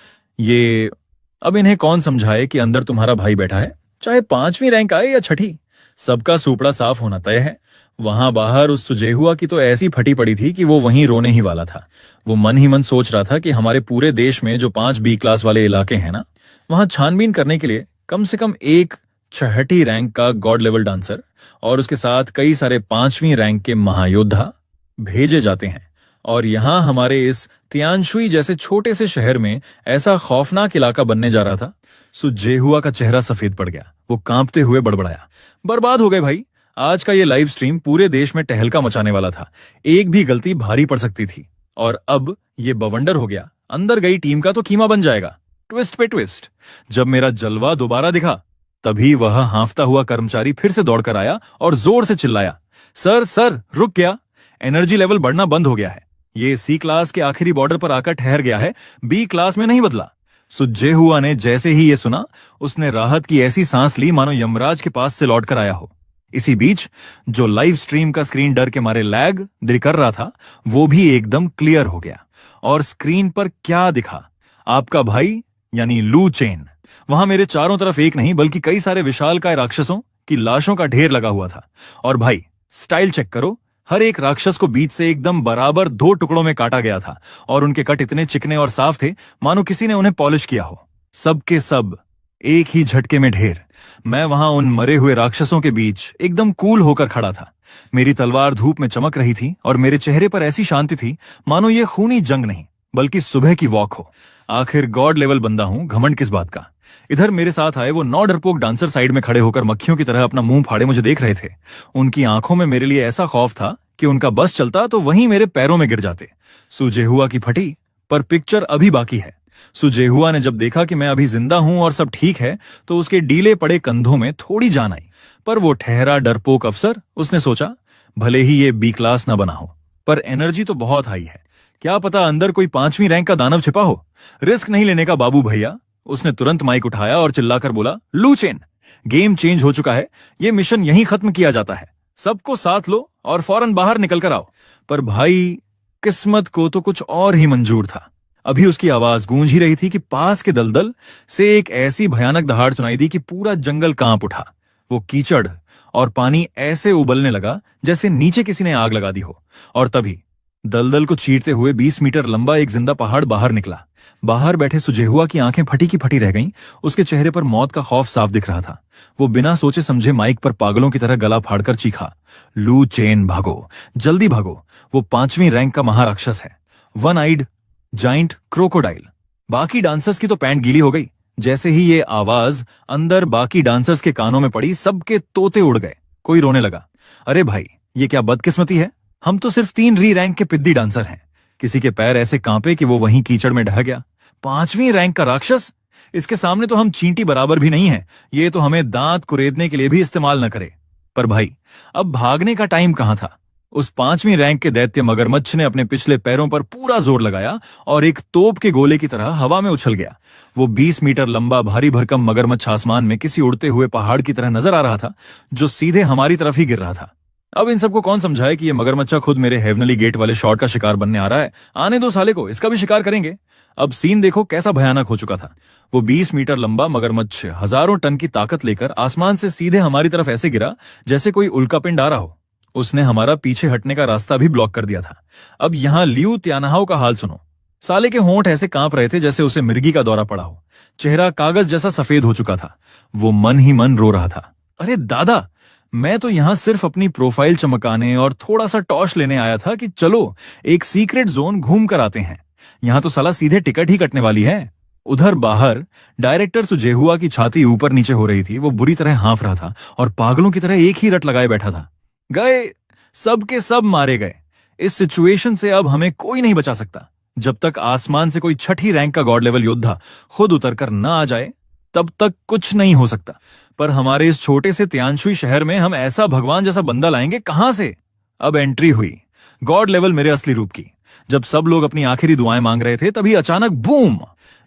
[SPEAKER 1] इन्हें कौन समझाए कि अंदर तुम्हारा भाई बैठा है, चाहे 5वीं रैंक आए या 6ठी। सबका सूपड़ा साफ होना तय है। वहां बाहर उस सुजेहुआ की तो ऐसी फटी पड़ी थी कि वो वहीं रोने ही वाला था। वो मन ही मन सोच रहा था कि हमारे पूरे देश में जो 5 बी क्लास वाले इलाके हैं ना, वहां छानबीन करने के लिए कम से कम एक 6ठी रैंक का गॉड लेवल डांसर और उसके साथ कई सारे 5वीं रैंक के महायोद्धा भेजे जाते हैं। और यहां हमारे इस तियानशुई जैसे छोटे से शहर में ऐसा खौफनाक इलाका बनने जा रहा था। सुजेहुआ का चेहरा सफेद पड़ गया। वो कांपते हुए बड़बड़ाया, बर्बाद हो गए भाई। आज का ये लाइव स्ट्रीम पूरे देश में टहलका मचाने वाला था। एक भी गलती भारी पड़ सकती थी। और अब ये बवंडर हो गया। अंदर गई टीम का तो कीमा बन जाएगा। ट्विस्ट पे ट्विस्ट। जब मेरा जलवा दोबारा दिखा तभी वह हांफता हुआ कर्मचारी फिर से दौड़कर आया और जोर से चिल्लाया, सर सर, रुक गया। एनर्जी लेवल बढ़ना बंद हो गया है। ये सी क्लास के आखिरी बॉर्डर पर आकर ठहर गया है, बी क्लास में नहीं बदला। सुजेहुआ ने जैसे ही ये सुना उसने राहत की ऐसी सांस ली मानो यमराज के पास से लौटकर आया हो। इसी बीच जो लाइव स्ट्रीम का स्क्रीन डर के मारे लैग कर रहा था वो भी एकदम क्लियर हो गया। और स्क्रीन पर क्या दिखा? आपका भाई यानी लू चेन। वहां मेरे चारों तरफ एक नहीं बल्कि कई सारे विशालकाय राक्षसों की लाशों का ढेर लगा हुआ था। और भाई स्टाइल चेक करो, हर एक राक्षस को बीच से एकदम बराबर 2 टुकड़ों में काटा गया था और उनके कट इतने चिकने और साफ थे मानो किसी ने उन्हें पॉलिश किया हो। सबके सब एक ही झटके में ढेर। मैं वहां उन मरे हुए राक्षसों के बीच एकदम कूल होकर खड़ा था। मेरी तलवार धूप में चमक रही थी और मेरे चेहरे पर ऐसी शांति थी मानो ये खूनी जंग नहीं बल्कि सुबह की वॉक हो। आखिर गॉड लेवल बंदा हूं, घमंड किस बात का। इधर मेरे साथ आए वो 9 डरपोक डांसर साइड में खड़े होकर मक्खियों की तरह अपना मुंह फाड़े मुझे देख रहे थे। उनकी आंखों में मेरे लिए ऐसा खौफ था कि उनका बस चलता तो वहीं मेरे पैरों में गिर जाते। सुजेहुआ की फटी पर पिक्चर अभी बाकी है। सुजेहुआ ने जब देखा कि मैं अभी जिंदा हूं और सब ठीक है तो उसके डीले पड़े कंधों में थोड़ी जान आई। पर वो ठहरा डरपोक अफसर, उसने सोचा भले ही ये बी क्लास ना बना हो पर एनर्जी तो बहुत हाई है। क्या पता अंदर कोई 5वीं रैंक का दानव छिपा हो। रिस्क नहीं लेने का बाबू भैया। उसने तुरंत माइक उठाया और चिल्लाकर बोला, लू चेन, गेम चेंज हो चुका है। ये मिशन यहीं खत्म किया जाता है। सबको साथ लो और फौरन बाहर निकल कर आओ। पर भाई किस्मत को तो कुछ और ही मंजूर था। अभी उसकी आवाज गूंज ही रही थी कि पास के दलदल से एक ऐसी भयानक दहाड़ सुनाई दी कि पूरा जंगल कांप उठा। वो कीचड़ और पानी ऐसे उबलने लगा जैसे नीचे किसी ने आग लगा दी हो। और तभी दलदल को चीरते हुए 20 मीटर लंबा एक जिंदा पहाड़ बाहर निकला। बाहर बैठे सुजेहुआ की आंखें फटी की फटी रह गईं। उसके चेहरे पर मौत का खौफ साफ दिख रहा था। वो बिना सोचे समझे माइक पर पागलों की तरह गला फाड़कर चीखा, लू चेन भागो, जल्दी भागो। वो 5वीं रैंक का महाराक्षस है, वन आइड जाइंट क्रोकोडाइल। बाकी डांसर्स की तो पैंट गीली हो गई। जैसे ही ये आवाज अंदर बाकी डांसर्स के कानों में पड़ी, सबके तोते उड़ गए। कोई रोने लगा। अरे भाई, ये क्या बदकिस्मती है, हम तो सिर्फ 3 री रैंक के पिद्दी डांसर हैं। किसी के पैर ऐसे कांपे कि वो वहीं कीचड़ में ढह गया। 5वीं रैंक का राक्षस, इसके सामने तो हम चींटी बराबर भी नहीं है। ये तो हमें दांत कुरेदने के लिए भी इस्तेमाल न करे। पर भाई, अब भागने का टाइम कहां था। उस 5वीं रैंक के दैत्य मगरमच्छ ने अपने पिछले पैरों पर पूरा जोर लगाया और एक तोप के गोले की तरह हवा में उछल गया। वो 20 मीटर लंबा भारी भरकम मगरमच्छ आसमान में किसी उड़ते हुए पहाड़ की तरह नजर आ रहा था, जो सीधे हमारी तरफ ही गिर रहा था। अब इन सबको कौन समझाए कि ये मगरमच्छा खुद मेरे हेवनली गेट वाले शॉट का शिकार बनने आ रहा है। आने दो साले को, इसका भी शिकार करेंगे। अब सीन देखो कैसा भयानक हो चुका था। वो 20 मीटर लंबा मगरमच्छ हजारों टन की ताकत लेकर आसमान से सीधे हमारी तरफ ऐसे गिरा जैसे कोई उल्कापिंड आ रहा हो। उसने हमारा पीछे हटने का रास्ता भी ब्लॉक कर दिया था। अब यहां लियू त्यानहाओ का हाल सुनो। साले के होंठ ऐसे कांप रहे थे जैसे उसे मिर्गी का दौरा पड़ा हो। चेहरा कागज जैसा सफेद हो चुका था। वो मन ही मन रो रहा था। अरे दादा, मैं तो यहां सिर्फ अपनी प्रोफाइल चमकाने और थोड़ा सा टॉश लेने आया था कि चलो एक सीक्रेट जोन घूम कर आते हैं। यहां तो साला सीधे टिकट ही कटने वाली है। उधर बाहर डायरेक्टर सुजेहुआ की छाती ऊपर नीचे हो रही थी। वो बुरी तरह हाँफ रहा था और पागलों की तरह एक ही रट लगाए बैठा था। गए, सब के सब मारे गए। इस सिचुएशन से अब हमें कोई नहीं बचा सकता। जब तक आसमान से कोई 6ठी रैंक का गॉड लेवल योद्धा खुद उतरकर न आ जाए, तब तक कुछ नहीं हो सकता। पर हमारे इस छोटे से त्यांशुई शहर में हम ऐसा भगवान जैसा बंदा लाएंगे कहां से। अब एंट्री हुई गॉड लेवल मेरे असली रूप की। जब सब लोग अपनी आखिरी दुआएं मांग रहे थे, तभी अचानक बूम,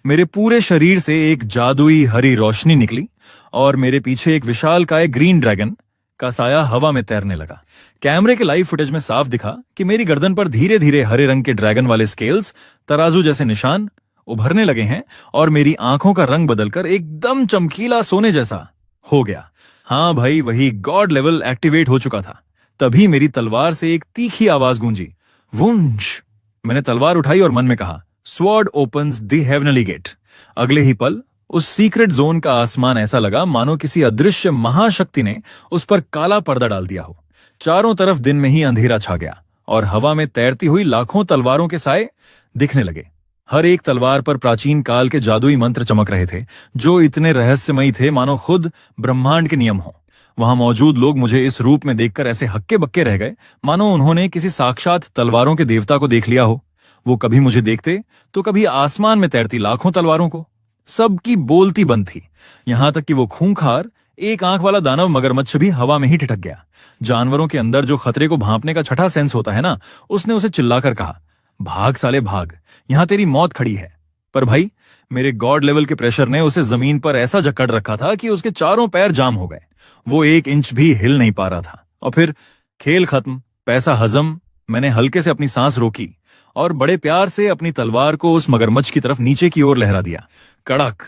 [SPEAKER 1] मेरे पूरे शरीर से एक जादुई हरी रोशनी निकली और मेरे पीछे एक विशालकाय ग्रीन ड्रैगन का साया हवा में तैरने लगा। कैमरे के लाइव फुटेज में साफ दिखा कि मेरी गर्दन पर धीरे धीरे हरे रंग के ड्रैगन वाले स्केल्स, तराजू जैसे निशान उभरने लगे हैं और मेरी आंखों का रंग बदलकर एकदम चमकीला सोने जैसा हो गया। हाँ भाई, वही गॉड लेवल एक्टिवेट हो चुका था। तभी मेरी तलवार से एक तीखी आवाज गूंजी, वुंश। मैंने तलवार उठाई और मन में कहा, sword opens the heavenly gate. अगले ही पल उस सीक्रेट जोन का आसमान ऐसा लगा मानो किसी अदृश्य महाशक्ति ने उस पर काला पर्दा डाल दिया हो। चारों तरफ दिन में ही अंधेरा छा गया और हवा में तैरती हुई लाखों तलवारों के साए दिखने लगे। हर एक तलवार पर प्राचीन काल के जादुई मंत्र चमक रहे थे, जो इतने रहस्यमयी थे मानो खुद ब्रह्मांड के नियम हो। वहां मौजूद लोग मुझे इस रूप में देखकर ऐसे हक्के बक्के रह गए मानो उन्होंने किसी साक्षात तलवारों के देवता को देख लिया हो। वो कभी मुझे देखते तो कभी आसमान में तैरती लाखों तलवारों को। सबकी बोलती बंद थी, यहां तक कि वो खूंखार एक आंख वाला दानव मगरमच्छ भी हवा में ही ठिठक गया। जानवरों के अंदर जो खतरे को भांपने का छठा सेंस होता है ना, उसने उसे चिल्लाकर कहा, भाग साले भाग, यहां तेरी मौत खड़ी है। पर भाई, मेरे गॉड लेवल के प्रेशर ने उसे जमीन पर ऐसा जकड़ रखा था कि उसके चारों पैर जाम हो गए। वो 1 इंच भी हिल नहीं पा रहा था। और फिर खेल खत्म, पैसा हजम। मैंने हल्के से अपनी सांस रोकी और बड़े प्यार से अपनी तलवार को उस मगरमच्छ की तरफ नीचे की ओर लहरा दिया। कड़क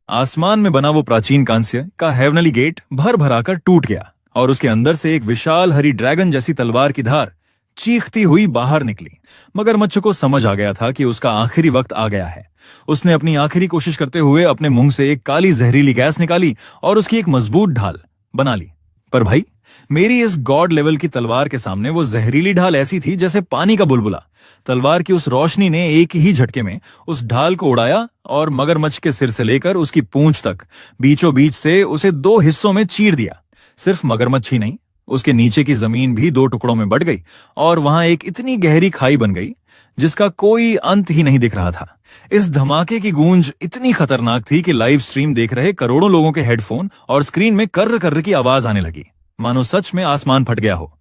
[SPEAKER 1] आसमान में बना वो प्राचीन कांस्य का हेवनली गेट भर भराकर टूट गया और उसके अंदर से एक विशाल हरी ड्रैगन जैसी तलवार की धार चीखती हुई बाहर निकली। मगरमच्छ को समझ आ गया था कि उसका आखिरी वक्त आ गया है। उसने अपनी आखिरी कोशिश करते हुए अपने मुंह से एक काली जहरीली गैस निकाली और उसकी एक मजबूत ढाल बना ली। पर भाई, मेरी इस गॉड लेवल की तलवार के सामने वो जहरीली ढाल ऐसी थी जैसे पानी का बुलबुला। तलवार की उस रोशनी ने एक ही झटके में उस ढाल को उड़ाया और मगरमच्छ के सिर से लेकर उसकी पूंछ तक बीचों बीच से उसे 2 हिस्सों में चीर दिया। सिर्फ मगरमच्छ ही नहीं, उसके नीचे की जमीन भी 2 टुकड़ों में बट गई और वहां एक इतनी गहरी खाई बन गई जिसका कोई अंत ही नहीं दिख रहा था। इस धमाके की गूंज इतनी खतरनाक थी कि लाइव स्ट्रीम देख रहे करोड़ों लोगों के हेडफोन और स्क्रीन में कर्र कर्र की आवाज आने लगी, मानो सच में आसमान फट गया हो।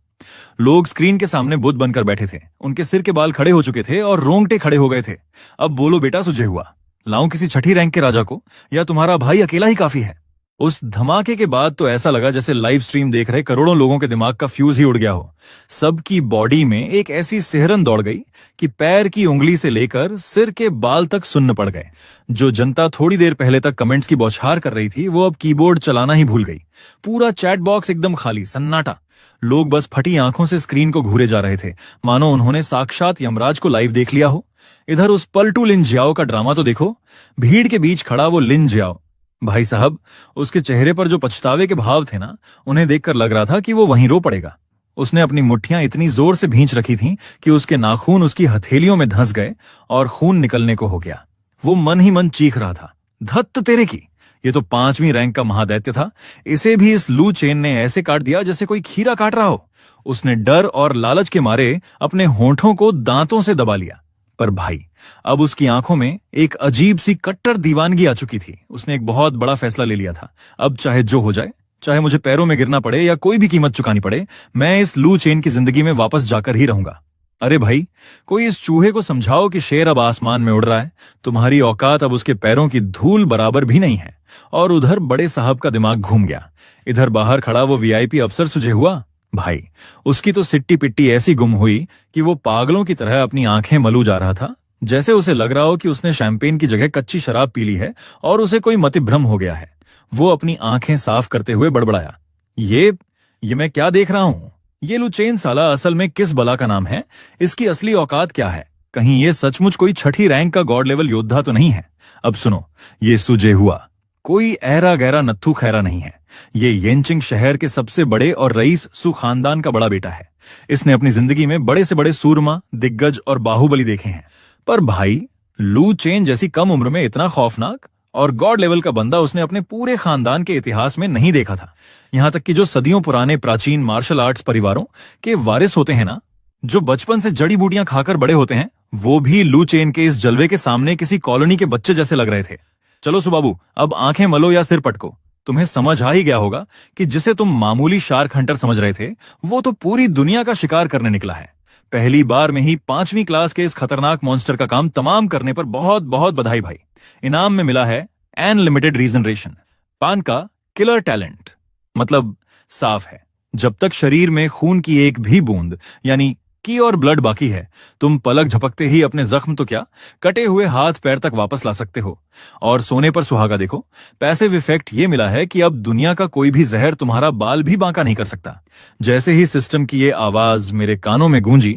[SPEAKER 1] लोग स्क्रीन के सामने बुद्ध बनकर बैठे थे। उनके सिर के बाल खड़े हो चुके थे और रोंगटे खड़े हो गए थे। अब बोलो बेटा सुजेहुआ, लाऊं किसी 6ठी रैंक के राजा को या तुम्हारा भाई अकेला ही काफी है? उस धमाके के बाद तो ऐसा लगा जैसे लाइव स्ट्रीम देख रहे करोड़ों लोगों के दिमाग का फ्यूज ही उड़ गया हो। सबकी बॉडी में एक ऐसी सिहरन दौड़ गई कि पैर की उंगली से लेकर सिर के बाल तक सुन्न पड़ गए। जो जनता थोड़ी देर पहले तक कमेंट्स की बौछार कर रही थी, वो अब कीबोर्ड चलाना ही भूल गई। पूरा चैट बॉक्स एकदम खाली, सन्नाटा। लोग बस फटी आंखों से स्क्रीन को घूरे जा रहे थे, मानो उन्होंने साक्षात यमराज को लाइव देख लिया हो। इधर उस पलटू लिन जियाओ का ड्रामा तो देखो। भीड़ के बीच खड़ा वो लिन जियाओ, भाई साहब, उसके चेहरे पर जो पछतावे के भाव थे ना, उन्हें देखकर लग रहा था कि वो वहीं रो पड़ेगा। उसने अपनी मुट्ठियां इतनी जोर से भींच रखी थीं कि उसके नाखून उसकी हथेलियों में धंस गए और खून निकलने को हो गया। वो मन ही मन चीख रहा था, धत्त तेरे की, ये तो 5वीं रैंक का महादैत्य था। इसे भी इस लू चेन ने ऐसे काट दिया जैसे कोई खीरा काट रहा हो। उसने डर और लालच के मारे अपने होंठों को दांतों से दबा लिया। पर भाई, अब उसकी आंखों में एक अजीब सी कट्टर दीवानगी आ चुकी थी। उसने एक बहुत बड़ा फैसला ले लिया था। अब चाहे जो हो जाए, चाहे मुझे पैरों में गिरना पड़े या कोई भी कीमत चुकानी पड़े, मैं इस लू चेन की जिंदगी में वापस जाकर ही रहूंगा। अरे भाई, कोई इस चूहे को समझाओ कि शेर अब आसमान में उड़ रहा है। तुम्हारी औकात अब उसके पैरों की धूल बराबर भी नहीं है। और उधर बड़े साहब का दिमाग घूम गया। इधर बाहर खड़ा वो वीआईपी अफसर सुझे हुआ। भाई, उसकी तो सिट्टी पिट्टी ऐसी गुम हुई कि वो पागलों की तरह अपनी आंखें मलू जा रहा था, जैसे उसे लग रहा हो कि उसने शैंपेन की जगह कच्ची शराब पी ली है और उसे कोई मतिभ्रम हो गया है। वो अपनी आंखें साफ करते हुए बड़बड़ाया, ये मैं क्या देख रहा हूं? ये लुचेन साला असल में किस बला का नाम है? इसकी असली औकात क्या है? कहीं ये सचमुच कोई 6ठी रैंक का गॉड लेवल योद्धा तो नहीं है? अब सुनो, ये सुजे हुआ कोई ऐरा गहरा नत्थु खैरा नहीं है। ये येनचिंग शहर के सबसे बड़े और रईस सु खानदान का बड़ा बेटा है। इसने अपनी जिंदगी में बड़े से बड़े सूरमा, दिग्गज और बाहुबली देखे हैं। पर भाई, लू चेन जैसी कम उम्र में इतना खौफनाक और गॉड लेवल का बंदा उसने अपने पूरे खानदान के इतिहास में नहीं देखा था। यहां तक कि जो सदियों पुराने प्राचीन मार्शल आर्ट्स परिवारों के वारिस होते हैं ना, जो बचपन से जड़ी बूटियां खाकर बड़े होते हैं, वो भी लू चेन के इस जलवे के सामने किसी कॉलोनी के बच्चे जैसे लग रहे थे। चलो सुबाबू, अब आंखें मलो या सिर पटको। तुम्हें समझ आ ही गया होगा कि जिसे तुम मामूली शार्क हंटर समझ रहे थे, वो तो पूरी दुनिया का शिकार करने निकला है। पहली बार में ही 5वीं क्लास के इस खतरनाक मॉन्स्टर का काम तमाम करने पर बहुत बहुत बधाई भाई। इनाम में मिला है अनलिमिटेड रीजनरेशन, पान का किलर टैलेंट। मतलब साफ है, जब तक शरीर में खून की एक भी बूंद यानी की और ब्लड बाकी है, तुम पलक झपकते ही अपने जख्म तो क्या, कटे हुए हाथ पैर तक वापस ला सकते हो। और सोने पर सुहागा देखो, पैसिव इफेक्ट ये मिला है कि अब दुनिया का कोई भी जहर तुम्हारा बाल भी बांका नहीं कर सकता। जैसे ही सिस्टम की ये आवाज मेरे कानों में गूंजी,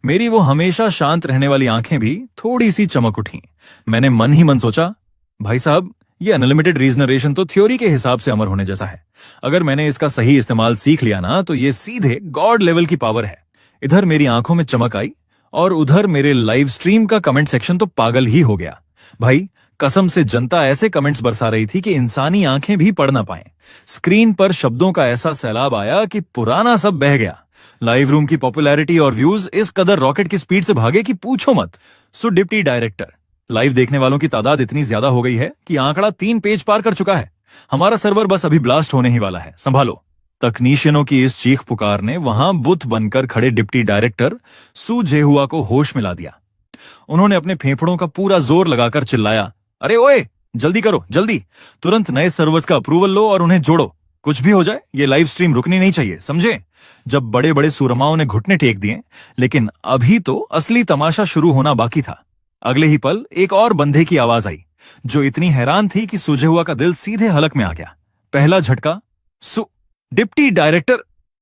[SPEAKER 1] मेरी वो हमेशा शांत रहने वाली आंखें भी थोड़ी सी चमक उठी। मैंने मन ही मन सोचा, भाई साहब, ये अनलिमिटेड रीजनरेशन तो थ्योरी के हिसाब से अमर होने जैसा है। अगर मैंने इसका सही इस्तेमाल सीख लिया ना, तो ये सीधे गॉड लेवल की पावर है। इधर मेरी आंखों में चमक आई और उधर मेरे लाइव स्ट्रीम का कमेंट सेक्शन तो पागल ही हो गया। भाई, कसम से जनता ऐसे कमेंट्स बरसा रही थी कि इंसानी आंखें भी पढ़ ना पाएं। स्क्रीन पर शब्दों का ऐसा सैलाब आया कि पुराना सब बह गया। लाइव रूम की पॉपुलैरिटी और व्यूज इस कदर रॉकेट की स्पीड से भागे कि पूछो मत। सो डिप्टी डायरेक्टर, लाइव देखने वालों की तादाद इतनी ज्यादा हो गई है कि आंकड़ा 3 पेज पार कर चुका है। हमारा सर्वर बस अभी ब्लास्ट होने ही वाला है, संभालो। तकनीशियनों की इस चीख पुकार ने वहां बुत बनकर खड़े डिप्टी डायरेक्टर सू जेहुआ को होश मिला दिया। उन्होंने अपने फेफड़ों का पूरा जोर लगाकर चिल्लाया, अरे ओए, जल्दी करो, जल्दी, तुरंत नए सर्वर्स का अप्रूवल लो और उन्हें जोड़ो। कुछ भी हो जाए, ये लाइव स्ट्रीम रुकनी नहीं चाहिए, समझे? जब बड़े बड़े सूरमाओं ने घुटने टेक दिए, लेकिन अभी तो असली तमाशा शुरू होना बाकी था। अगले ही पल एक और बंधे की आवाज आई, जो इतनी हैरान थी कि सूझे हुआ का दिल सीधे हलक में आ गया। पहला झटका, deputy director.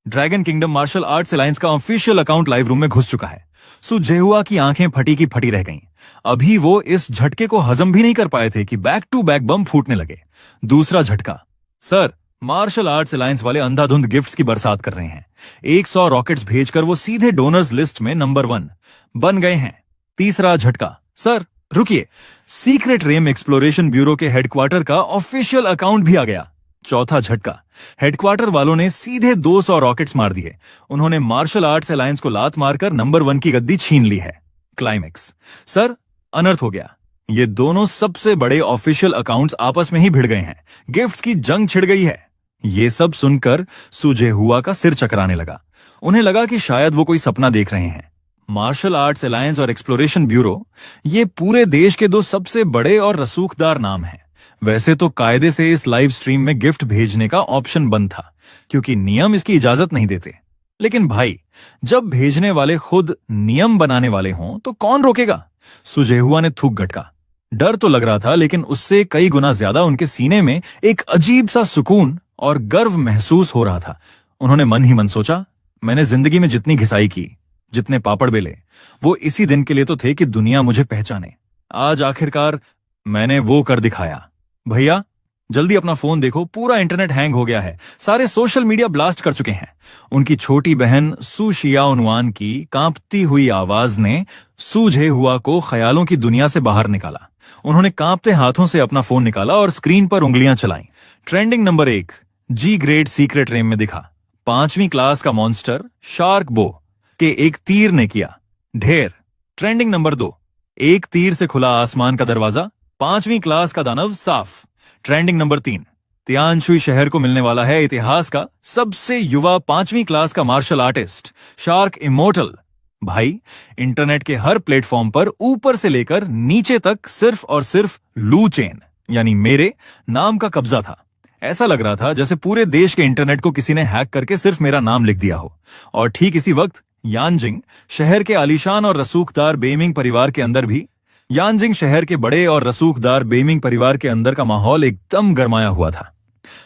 [SPEAKER 1] Dragon kingdom martial arts alliance का ऑफिशियल अकाउंट लाइव रूम में घुस चुका है। सुजेहुआ की आंखें फटी की फटी रह गईं। अभी वो इस झटके को हजम भी नहीं कर पाए थे कि बैक टू बैक बम फूटने लगे। दूसरा झटका, सर, मार्शल आर्ट्स अलायंस वाले अंधाधुंध गिफ्ट्स की बरसात कर रहे हैं। 100 रॉकेट्स भेजकर वो सीधे डोनर्स लिस्ट में नंबर 1 बन गए हैं। तीसरा झटका, सर रुकिए, सीक्रेट रेम एक्सप्लोरेशन ब्यूरो के हेडक्वार्टर का ऑफिशियल अकाउंट भी आ गया। चौथा झटका, हेडक्वार्टर वालों ने सीधे 200 रॉकेट्स मार दिए। उन्होंने मार्शल आर्ट्स अलायंस को लात मारकर नंबर 1 की गद्दी छीन ली है। क्लाइमेक्स, सर, अनर्थ हो गया। ये दोनों सबसे बड़े ऑफिशियल अकाउंट्स आपस में ही भिड़ गए हैं। गिफ्ट्स की जंग छिड़ गई है। ये सब सुनकर सूजे हुआ का सिर चकराने लगा। उन्हें लगा कि शायद वो कोई सपना देख रहे हैं। मार्शल आर्ट्स अलायंस और एक्सप्लोरेशन ब्यूरो, ये पूरे देश के 2 सबसे बड़े और रसूखदार नाम हैं। वैसे तो कायदे से इस लाइव स्ट्रीम में गिफ्ट भेजने का ऑप्शन बंद था, क्योंकि नियम इसकी इजाजत नहीं देते। लेकिन भाई, जब भेजने वाले खुद नियम बनाने वाले हों तो कौन रोकेगा? सुजेहुआ ने थूक गटका। डर तो लग रहा था, लेकिन उससे कई गुना ज्यादा उनके सीने में एक अजीब सा सुकून और गर्व महसूस हो रहा था। उन्होंने मन ही मन सोचा, मैंने जिंदगी में जितनी घिसाई की, जितने पापड़ बेले, वो इसी दिन के लिए तो थे कि दुनिया मुझे पहचाने। आज आखिरकार मैंने वो कर दिखाया। भैया, जल्दी अपना फोन देखो, पूरा इंटरनेट हैंग हो गया है, सारे सोशल मीडिया ब्लास्ट कर चुके हैं। उनकी छोटी बहन सू शियाओनुआन की कांपती हुई आवाज ने सू जेहुआ को ख्यालों की दुनिया से बाहर निकाला। उन्होंने कांपते हाथों से अपना फोन निकाला और स्क्रीन पर उंगलियां चलाईं। ट्रेंडिंग नंबर 1 जी ग्रेड सीक्रेट रेम में दिखा। 5वीं क्लास का मॉन्स्टर शार्क बो के एक तीर ने किया ढेर। ट्रेंडिंग नंबर 2 एक तीर से खुला आसमान का दरवाजा, 5वीं क्लास का दानव साफ। ट्रेंडिंग नंबर 3 तियानशुई शहर को मिलने वाला है इतिहास का सबसे युवा 5वीं क्लास का मार्शल आर्टिस्ट शार्क इमोर्टल। भाई, इंटरनेट के हर प्लेटफॉर्म पर ऊपर से लेकर नीचे तक सिर्फ और सिर्फ लू चेन यानी मेरे नाम का कब्जा था। ऐसा लग रहा था जैसे पूरे देश के इंटरनेट को किसी ने हैक करके सिर्फ मेरा नाम लिख दिया हो। और ठीक इसी वक्त यानजिंग शहर के आलीशान और रसूखदार बेमिंग परिवार के अंदर भी यानजिंग शहर के बड़े और रसूखदार बेमिंग परिवार के अंदर का माहौल एकदम गरमाया हुआ था।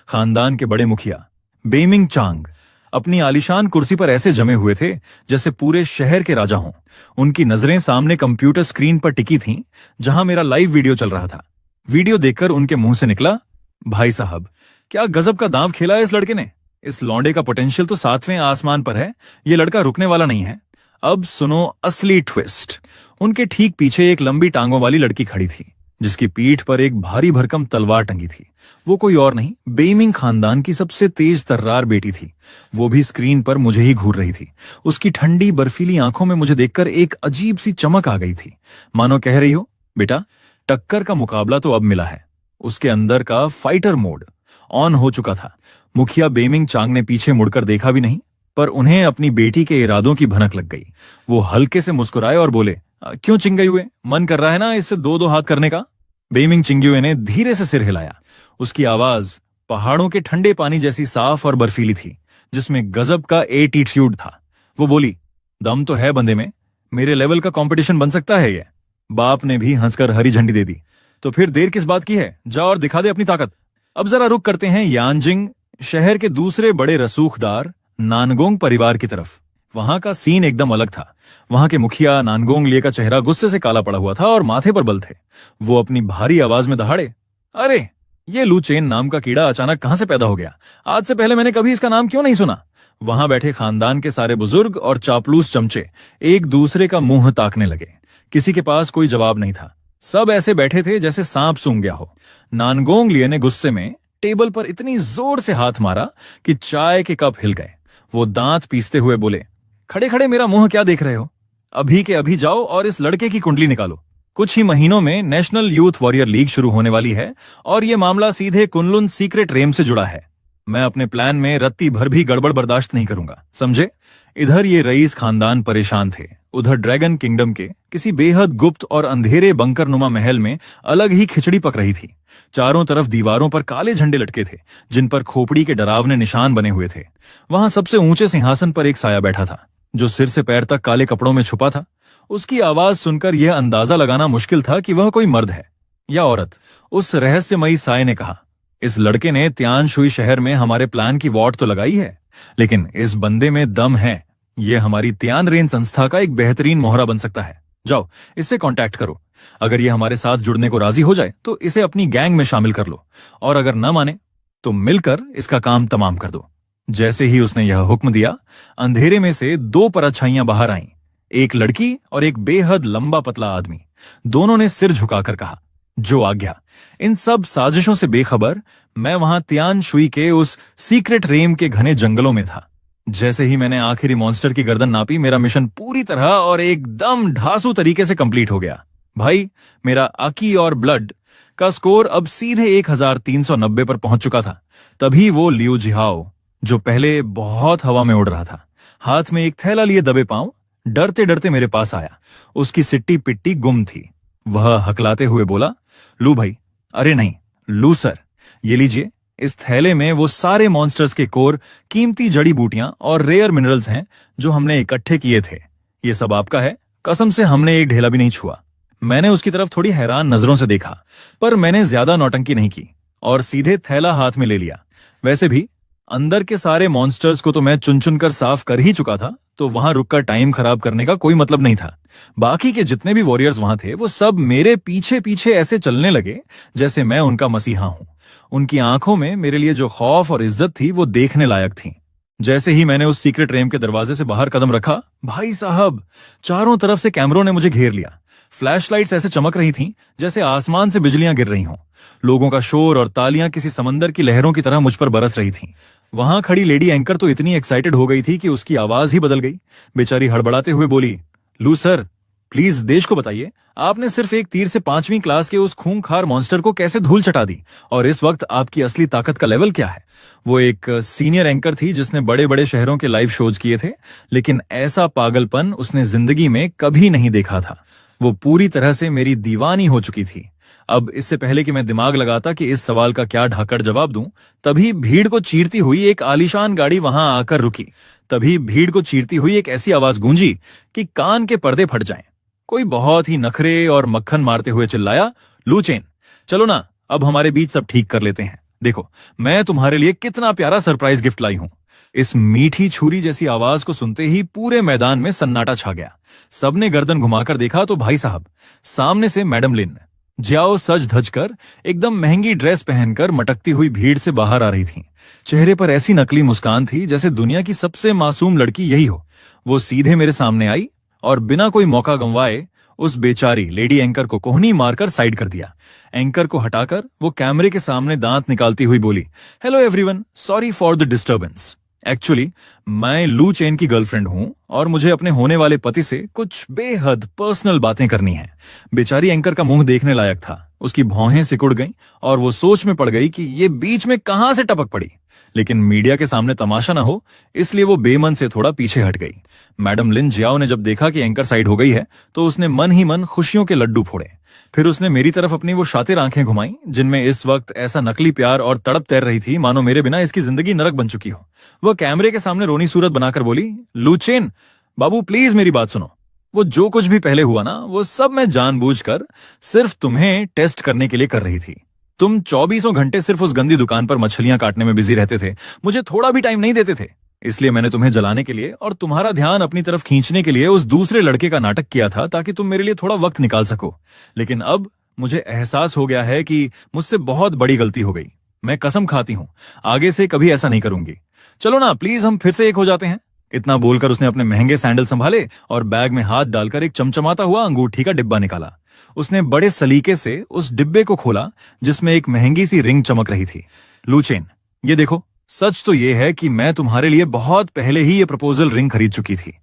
[SPEAKER 1] खानदान के बड़े मुखिया बेमिंग चांग अपनी आलीशान कुर्सी पर ऐसे जमे हुए थे जैसे पूरे शहर के राजा हों। उनकी नजरें सामने कंप्यूटर स्क्रीन पर टिकी थीं, जहां मेरा लाइव वीडियो चल रहा था। वीडियो देखकर उनके मुंह से निकला, भाई साहब, क्या गजब का दांव खेला है इस लड़के ने। इस लौंडे का पोटेंशियल तो 7वें आसमान पर है। ये लड़का रुकने वाला नहीं है। अब सुनो असली ट्विस्ट। उनके ठीक पीछे एक लंबी टांगों वाली लड़की खड़ी थी, जिसकी पीठ पर एक भारी भरकम तलवार टंगी थी। वो कोई और नहीं, बेमिंग खानदान की सबसे तेज तर्रार बेटी थी। वो भी स्क्रीन पर मुझे ही घूर रही थी। उसकी ठंडी बर्फीली आंखों में मुझे देखकर एक अजीब सी चमक आ गई थी, मानो कह रही हो, बेटा, टक्कर का मुकाबला तो अब मिला है। उसके अंदर का फाइटर मोड ऑन हो चुका था। मुखिया बेमिंग चांग ने पीछे मुड़कर देखा भी नहीं, पर उन्हें अपनी बेटी के इरादों की भनक लग गई। वो हल्के से मुस्कुराए और बोले, क्यों चिंगई हुए, मन कर रहा है ना इससे दो हाथ करने का। बेमिंग चिंगुए ने धीरे से सिर हिलाया। उसकी आवाज पहाड़ों के ठंडे पानी जैसी साफ और बर्फीली थी, जिसमें गजब का एटीट्यूड था। वो बोली, दम तो है बंदे में, मेरे लेवल का कंपटीशन बन सकता है ये। बाप ने भी हंसकर हरी झंडी दे दी। तो फिर देर किस बात की है, जा और दिखा दे अपनी ताकत। अब जरा रुक करते हैं यानजिंग शहर के दूसरे बड़े रसूखदार नानगोंग परिवार की तरफ। वहां का सीन एकदम अलग था। वहां के मुखिया नानगोंग लिए का चेहरा गुस्से से काला पड़ा हुआ था और माथे पर बल थे। वो अपनी भारी आवाज में दहाड़े, अरे ये लू चेन नाम का कीड़ा अचानक कहां से पैदा हो गया? आज से पहले मैंने कभी इसका नाम क्यों नहीं सुना? वहां बैठे खानदान के सारे बुजुर्ग और चापलूस चमचे एक दूसरे का मुंह ताकने लगे। किसी के पास कोई जवाब नहीं था। सब ऐसे बैठे थे जैसे सांप सूंघ गया हो। नानगोंग लिए ने गुस्से में टेबल पर इतनी जोर से हाथ मारा कि चाय के कप हिल गए। वो दांत पीसते हुए बोले, खड़े खड़े मेरा मुंह क्या देख रहे हो? अभी के अभी जाओ और इस लड़के की कुंडली निकालो। कुछ ही महीनों में नेशनल यूथ वॉरियर लीग शुरू होने वाली है और ये मामला सीधे कुनलुन सीक्रेट रेम से जुड़ा है। मैं अपने प्लान में रत्ती भर भी गड़बड़ बर्दाश्त नहीं करूंगा, समझे? इधर ये रईस खानदान परेशान थे, उधर ड्रैगन किंगडम के किसी बेहद गुप्त और अंधेरे बंकरनुमा महल में अलग ही खिचड़ी पक रही थी। चारों तरफ दीवारों पर काले झंडे लटके थे, जिन पर खोपड़ी के डरावने निशान बने हुए थे। वहां सबसे ऊंचे सिंहासन पर एक साया बैठा था, जो सिर से पैर तक काले कपड़ों में छुपा था। उसकी आवाज सुनकर यह अंदाजा लगाना मुश्किल था कि वह कोई मर्द है या औरत। उस रहस्यमयी साये ने कहा, इस लड़के ने तियानशुई शहर में हमारे प्लान की वॉट तो लगाई है, लेकिन इस बंदे में दम है। यह हमारी त्यान रेन संस्था का एक बेहतरीन मोहरा बन सकता है। जाओ, इससे कांटेक्ट करो। अगर यह हमारे साथ जुड़ने को राजी हो जाए तो इसे अपनी गैंग में शामिल कर लो, और अगर न माने तो मिलकर इसका काम तमाम कर दो। जैसे ही उसने यह हुक्म दिया, अंधेरे में से 2 परछाइयां बाहर आईं, एक लड़की और एक बेहद लंबा पतला आदमी। दोनों ने सिर झुकाकर कहा, जो आज्ञा। इन सब साजिशों से बेखबर मैं वहां तियानशुई के उस सीक्रेट रेम के घने जंगलों में था। जैसे ही मैंने आखिरी मॉन्स्टर की गर्दन नापी, मेरा मिशन पूरी तरह और एकदम ढासू तरीके से कंप्लीट हो गया। भाई, मेरा आकी और ब्लड का स्कोर अब सीधे 1390 पर पहुंच चुका था। तभी वो लियू जिहाओ, जो पहले बहुत हवा में उड़ रहा था, हाथ में एक थैला लिए दबे पांव डरते डरते मेरे पास आया। उसकी सिट्टी पिट्टी गुम थी। वह हकलाते हुए बोला, लू भाई, अरे नहीं लू सर, ये लीजिए, इस थैले में वो सारे मॉन्स्टर्स के कोर, कीमती जड़ी बूटियां और रेयर मिनरल्स हैं जो हमने इकट्ठे किए थे। ये सब आपका है, कसम से हमने एक ढेला भी नहीं छुआ। मैंने उसकी तरफ थोड़ी हैरान नजरों से देखा, पर मैंने ज्यादा नौटंकी नहीं की और सीधे थैला हाथ में ले लिया। वैसे भी अंदर के सारे मॉन्स्टर्स को तो मैं चुन चुन कर साफ कर ही चुका था, तो वहां रुककर टाइम खराब करने का कोई मतलब नहीं था। बाकी के जितने भी वॉरियर्स वहां थे, वो सब मेरे पीछे पीछे ऐसे चलने लगे जैसे मैं उनका मसीहा हूं। उनकी आंखों में मेरे लिए जो खौफ और इज्जत थी वो देखने लायक थी। जैसे ही मैंने उस सीक्रेट रेम के दरवाजे से बाहर कदम रखा, भाई साहब, चारों तरफ से कैमरों ने मुझे घेर लिया। फ्लैशलाइट्स ऐसे चमक रही थीं जैसे आसमान से बिजलियां गिर रही हों। लोगों का शोर और तालियां किसी समंदर की लहरों की तरह मुझ पर बरस रही थीं। वहां खड़ी लेडी एंकर तो इतनी एक्साइटेड हो गई थी कि उसकी आवाज ही बदल गई। बेचारी हड़बड़ाते हुए बोली, लू सर, प्लीज देश को बताइए, आपने सिर्फ एक तीर से 5वीं क्लास के उस खूंखार मॉन्स्टर को कैसे धूल चटा दी, और इस वक्त आपकी असली ताकत का लेवल क्या है। वो एक सीनियर एंकर थी जिसने बड़े बड़े शहरों के लाइव शोज किए थे, लेकिन ऐसा पागलपन उसने जिंदगी में कभी नहीं देखा था। वो पूरी तरह से मेरी दीवानी हो चुकी थी। अब इससे पहले कि मैं दिमाग लगाता कि इस सवाल का क्या ढाकर जवाब दूं, तभी भीड़ को चीरती हुई एक आलीशान गाड़ी वहां आकर रुकी। तभी भीड़ को चीरती हुई एक ऐसी आवाज गूंजी कि कान के पर्दे फट जाएं। कोई बहुत ही नखरे और मक्खन मारते हुए चिल्लाया, लू चेन, चलो ना, अब हमारे बीच सब ठीक कर लेते हैं। देखो, मैं तुम्हारे लिए कितना प्यारा सरप्राइज गिफ्ट लाई हूं। इस मीठी छुरी जैसी आवाज को सुनते ही पूरे मैदान में सन्नाटा छा गया। सबने गर्दन घुमाकर देखा तो भाई साहब, सामने से मैडम लिन जियाओ सज धज कर, एकदम महंगी ड्रेस पहनकर मटकती हुई भीड़ से बाहर आ रही थीं। चेहरे पर ऐसी नकली मुस्कान थी जैसे दुनिया की सबसे मासूम लड़की यही हो। वो सीधे मेरे सामने आई और बिना कोई मौका गंवाए उस बेचारी लेडी एंकर को कोहनी मारकर साइड कर दिया। एंकर को हटाकर वो कैमरे के सामने दांत निकालती हुई बोली, hello everyone, sorry for the disturbance. Actually मैं लू चेन की गर्लफ्रेंड हूं और मुझे अपने होने वाले पति से कुछ बेहद पर्सनल बातें करनी है। बेचारी एंकर का मुंह देखने लायक था। उसकी भौहें सिकुड़ गईं और वो सोच में पड़ गई कि ये बीच में कहां से टपक पड़ी। लेकिन मीडिया के सामने तमाशा ना हो, इसलिए वो बेमन से थोड़ा पीछे हट गई। मैडम लिन जियाओ ने जब देखा कि एंकर साइड हो गई है तो उसने मन ही मन खुशियों के लड्डू फोड़े। फिर उसने मेरी तरफ अपनी वो शातिर आंखें घुमाई जिनमें इस वक्त ऐसा नकली प्यार और तड़प तैर रही थी मानो मेरे बिना इसकी जिंदगी नरक बन चुकी हो। वह कैमरे के सामने रोनी सूरत बनाकर बोली, लू चेन बाबू, प्लीज मेरी बात सुनो। वो जो कुछ भी पहले हुआ ना, वो सब मैं जानबूझकर सिर्फ तुम्हें टेस्ट करने के लिए कर रही थी। तुम 24 घंटे सिर्फ उस गंदी दुकान पर मछलियां काटने में बिजी रहते थे, मुझे थोड़ा भी टाइम नहीं देते थे। इसलिए मैंने तुम्हें जलाने के लिए और तुम्हारा ध्यान अपनी तरफ खींचने के लिए उस दूसरे लड़के का नाटक किया था ताकि तुम मेरे लिए थोड़ा वक्त निकाल सको। लेकिन अब मुझे एहसास हो गया है कि मुझसे बहुत बड़ी गलती हो गई। मैं कसम खाती हूं, आगे से कभी ऐसा नहीं करूंगी। चलो ना, प्लीज हम फिर से एक हो जाते हैं। इतना बोलकर उसने अपने महंगे सैंडल संभाले और बैग में हाथ डालकर एक चमचमाता हुआ अंगूठी का डिब्बा निकाला। उसने बड़े सलीके से उस डिब्बे को खोला जिसमें एक महंगी सी रिंग चमक रही थी। लू चेन, ये देखो, सच तो ये है कि मैं तुम्हारे लिए बहुत पहले ही ये प्रपोजल रिंग खरीद चुकी थी।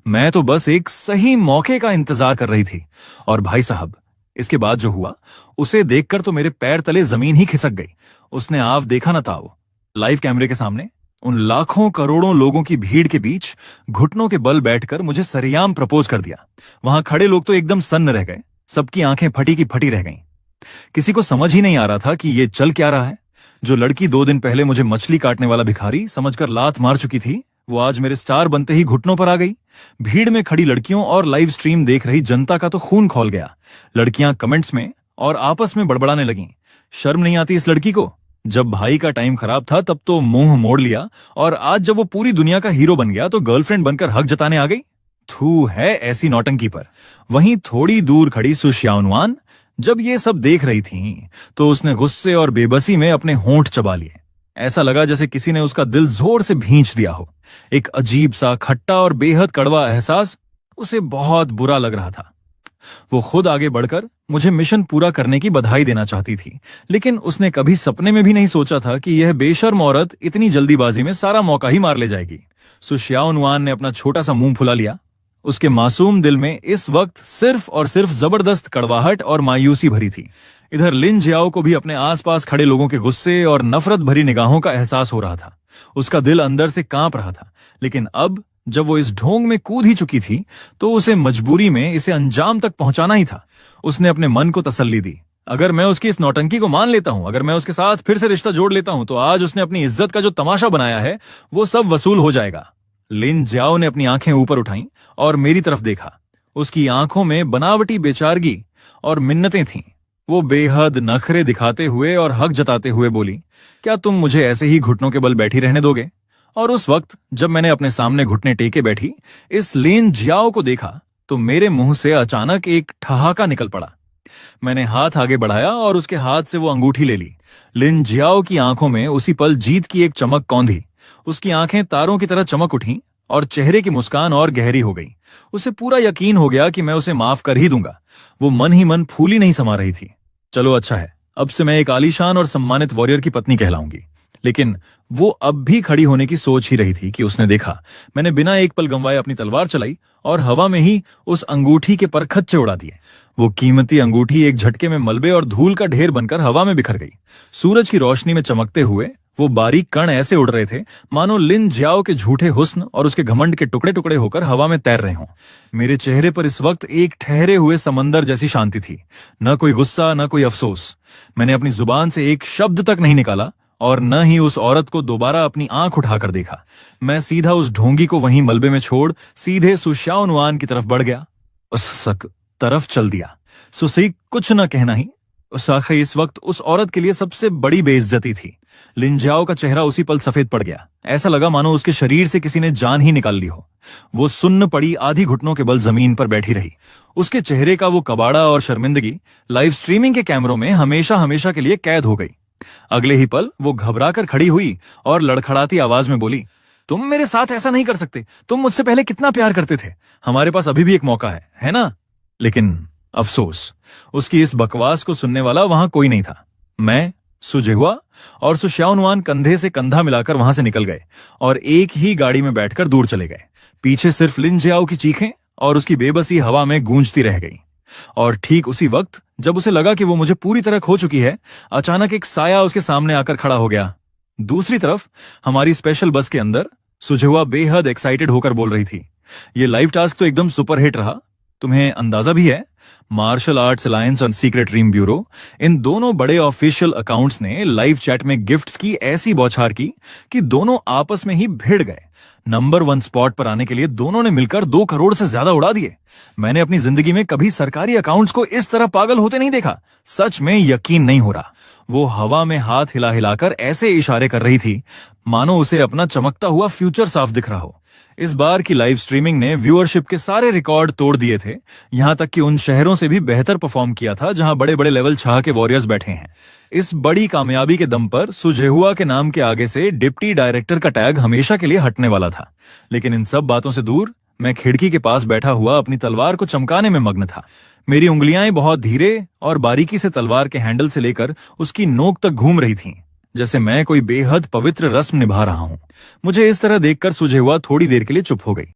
[SPEAKER 1] मैं तो बस एक सही मौके का इंतजार कर रही थी। और भाई साहब, इसके बाद जो हुआ उसे देखकर तो मेरे पैर तले जमीन ही खिसक गई। उसने आप देखा ना ताओ, लाइव कैमरे के सामने उन लाखों करोड़ों लोगों की भीड़ के बीच घुटनों के बल बैठकर मुझे सरेआम प्रपोज कर दिया। वहां खड़े लोग तो एकदम सन्न रह गए। सबकी आंखें फटी की फटी रह गईं। किसी को समझ ही नहीं आ रहा था कि ये चल क्या रहा है। जो लड़की 2 दिन पहले मुझे मछली काटने वाला भिखारी समझकर लात मार चुकी थी, वो आज मेरे स्टार बनते ही घुटनों पर आ गई। भीड़ में खड़ी लड़कियों और लाइव स्ट्रीम देख रही जनता का तो खून खौल गया। लड़कियां कमेंट्स में और आपस में बड़बड़ाने लगीं, शर्म नहीं आती इस लड़की को। जब भाई का टाइम खराब था तब तो मुंह मोड़ लिया, और आज जब वो पूरी दुनिया का हीरो बन गया तो गर्लफ्रेंड बनकर हक जताने आ गई। थू है ऐसी नौटंकी पर। वहीं थोड़ी दूर खड़ी सुशियानुआन जब ये सब देख रही थी तो उसने गुस्से और बेबसी में अपने होंठ चबा लिए। ऐसा लगा जैसे किसी ने उसका दिल जोर से भींच दिया हो। एक अजीब सा खट्टा और बेहद कड़वा एहसास उसे बहुत बुरा लग रहा था। वो खुद आगे बढ़कर मुझे मिशन पूरा करने की बधाई देना चाहती थी, लेकिन उसने कभी सपने में भी नहीं सोचा था कि यह बेशर्म औरत इतनी जल्दीबाजी में सारा मौका ही मार ले जाएगी। सुशियानुआन ने अपना छोटा सा मुंह फुला लिया। उसके मासूम दिल में इस वक्त सिर्फ और सिर्फ जबरदस्त कड़वाहट और मायूसी भरी थी। इधर लिन जियाओ को भी अपने आसपास खड़े लोगों के गुस्से और नफरत भरी निगाहों का एहसास हो रहा था। उसका दिल अंदर से कांप रहा था, लेकिन अब जब वो इस ढोंग में कूद ही चुकी थी तो उसे मजबूरी में इसे अंजाम तक पहुंचाना ही था। उसने अपने मन को तसल्ली दी, अगर मैं उसकी इस नौटंकी को मान लेता हूं, अगर मैं उसके साथ फिर से रिश्ता जोड़ लेता हूं, तो आज उसने अपनी इज्जत का जो तमाशा बनाया है वो सब वसूल हो जाएगा। लिन जियाओ ने अपनी आंखें ऊपर उठाईं और मेरी तरफ देखा। उसकी आंखों में बनावटी बेचारगी और मिन्नतें थीं। वो बेहद नखरे दिखाते हुए और हक जताते हुए बोली, क्या तुम मुझे ऐसे ही घुटनों के बल बैठी रहने दोगे? और उस वक्त जब मैंने अपने सामने घुटने टेके बैठी इस लिन जियाओ को देखा तो मेरे मुंह से अचानक एक ठहाका निकल पड़ा। मैंने हाथ आगे बढ़ाया और उसके हाथ से वो अंगूठी ले ली। लिन जियाओ की आंखों में उसी पल जीत की एक चमक कौंधी। उसकी आंखें तारों की तरह चमक उठीं और चेहरे की मुस्कान और गहरी हो गई। उसे पूरा यकीन हो गया कि मैं उसे माफ कर ही दूंगा। वो मन ही मन फूली नहीं समा रही थी। चलो अच्छा है, अब से मैं एक आलीशान और सम्मानित वॉरियर की पत्नी कहलाऊंगी। लेकिन वो अब भी खड़ी होने की सोच ही रही थी कि उसने देखा मैंने बिना एक पल गंवाए अपनी तलवार चलाई और हवा में ही उस अंगूठी के परखच्चे उड़ा दिए। वो कीमती अंगूठी एक झटके में मलबे और धूल का ढेर बनकर हवा में बिखर गई। सूरज की रोशनी में चमकते हुए वो बारीक कण ऐसे उड़ रहे थे मानो लिन जियाओ के झूठे हुस्न और उसके घमंड के टुकड़े टुकड़े होकर हवा में तैर रहे हों। मेरे चेहरे पर इस वक्त एक ठहरे हुए समंदर जैसी शांति थी। न कोई गुस्सा, न कोई अफसोस। मैंने अपनी जुबान से एक शब्द तक नहीं निकाला और न ही उस औरत को दोबारा अपनी आंख उठाकर देखा। मैं सीधा उस ढोंगी को वहीं मलबे में छोड़ सीधे सुशाओनुआन की तरफ बढ़ गया। उस सक तरफ चल दिया। सुसी कुछ न कहना ही। उसाखे इस वक्त उस औरत के लिए सबसे बड़ी बेइज्जती थी। लिंजाओ का चेहरा उसी पल सफेद पड़ गया। ऐसा लगा मानो उसके शरीर से किसी ने जान ही निकाल ली हो। वो सुन्न पड़ी आधी घुटनों के बल जमीन पर बैठी रही। उसके चेहरे का वो कबाड़ा और शर्मिंदगी लाइव स्ट्रीमिंग के कैमरों में हमेशा हमेशा के लिए कैद हो गई। अगले ही पल वो घबराकर खड़ी हुई और लड़खड़ाती आवाज में बोली, तुम मेरे साथ ऐसा नहीं कर सकते। तुम मुझसे पहले कितना प्यार करते थे। हमारे पास अभी भी एक मौका है ना? लेकिन अफसोस, उसकी इस बकवास को सुनने वाला वहां कोई नहीं था। मैं, सुजेहुआ और सुशाओनुआन कंधे से कंधा मिलाकर वहां से निकल गए और एक ही गाड़ी में बैठकर दूर चले गए। पीछे सिर्फ लिन जियाओ की चीखें और उसकी बेबसी हवा में गूंजती रह गई। और ठीक उसी वक्त जब उसे लगा कि वो मुझे पूरी तरह खो चुकी है, अचानक एक साया उसके सामने आकर खड़ा हो गया। दूसरी तरफ हमारी स्पेशल बस के अंदर सुजेहुआ बेहद एक्साइटेड होकर बोल रही थी, ये लाइव टास्क तो एकदम सुपरहिट रहा। तुम्हें अंदाजा भी है, मार्शल आर्ट्स अलायंस और सीक्रेट ड्रीम ब्यूरो, इन दोनों बड़े ऑफिशियल अकाउंट्स ने लाइव चैट में गिफ्ट्स की ऐसी बौछार की कि दोनों आपस में ही भिड़ गए। नंबर 1 स्पॉट पर आने के लिए दोनों ने मिलकर 2 करोड़ से ज्यादा उड़ा दिए। मैंने अपनी जिंदगी में कभी सरकारी अकाउंट्स को इस तरह पागल होते नहीं देखा। सच में यकीन नहीं हो रहा। वो हवा में हाथ हिला हिलाकर ऐसे इशारे कर रही थी मानो उसे अपना चमकता हुआ फ्यूचर साफ दिख रहा हो। इस बार की लाइव स्ट्रीमिंग ने व्यूअरशिप के सारे रिकॉर्ड तोड़ दिए थे। यहां तक कि उन शहरों से भी बेहतर परफॉर्म किया था जहां बड़े बड़े लेवल 6 के वॉरियर्स बैठे हैं। इस बड़ी कामयाबी के दम पर सुजेहुआ के नाम के आगे से डिप्टी डायरेक्टर का टैग हमेशा के लिए हटने वाला था। लेकिन इन सब बातों से दूर मैं खिड़की के पास बैठा हुआ अपनी तलवार को चमकाने में मग्न था। मेरी उंगलियां बहुत धीरे और बारीकी से तलवार के हैंडल से लेकर उसकी नोक तक घूम रही थीं, जैसे मैं कोई बेहद पवित्र रस्म निभा रहा हूं। मुझे इस तरह देखकर सुजेहुआ थोड़ी देर के लिए चुप हो गई।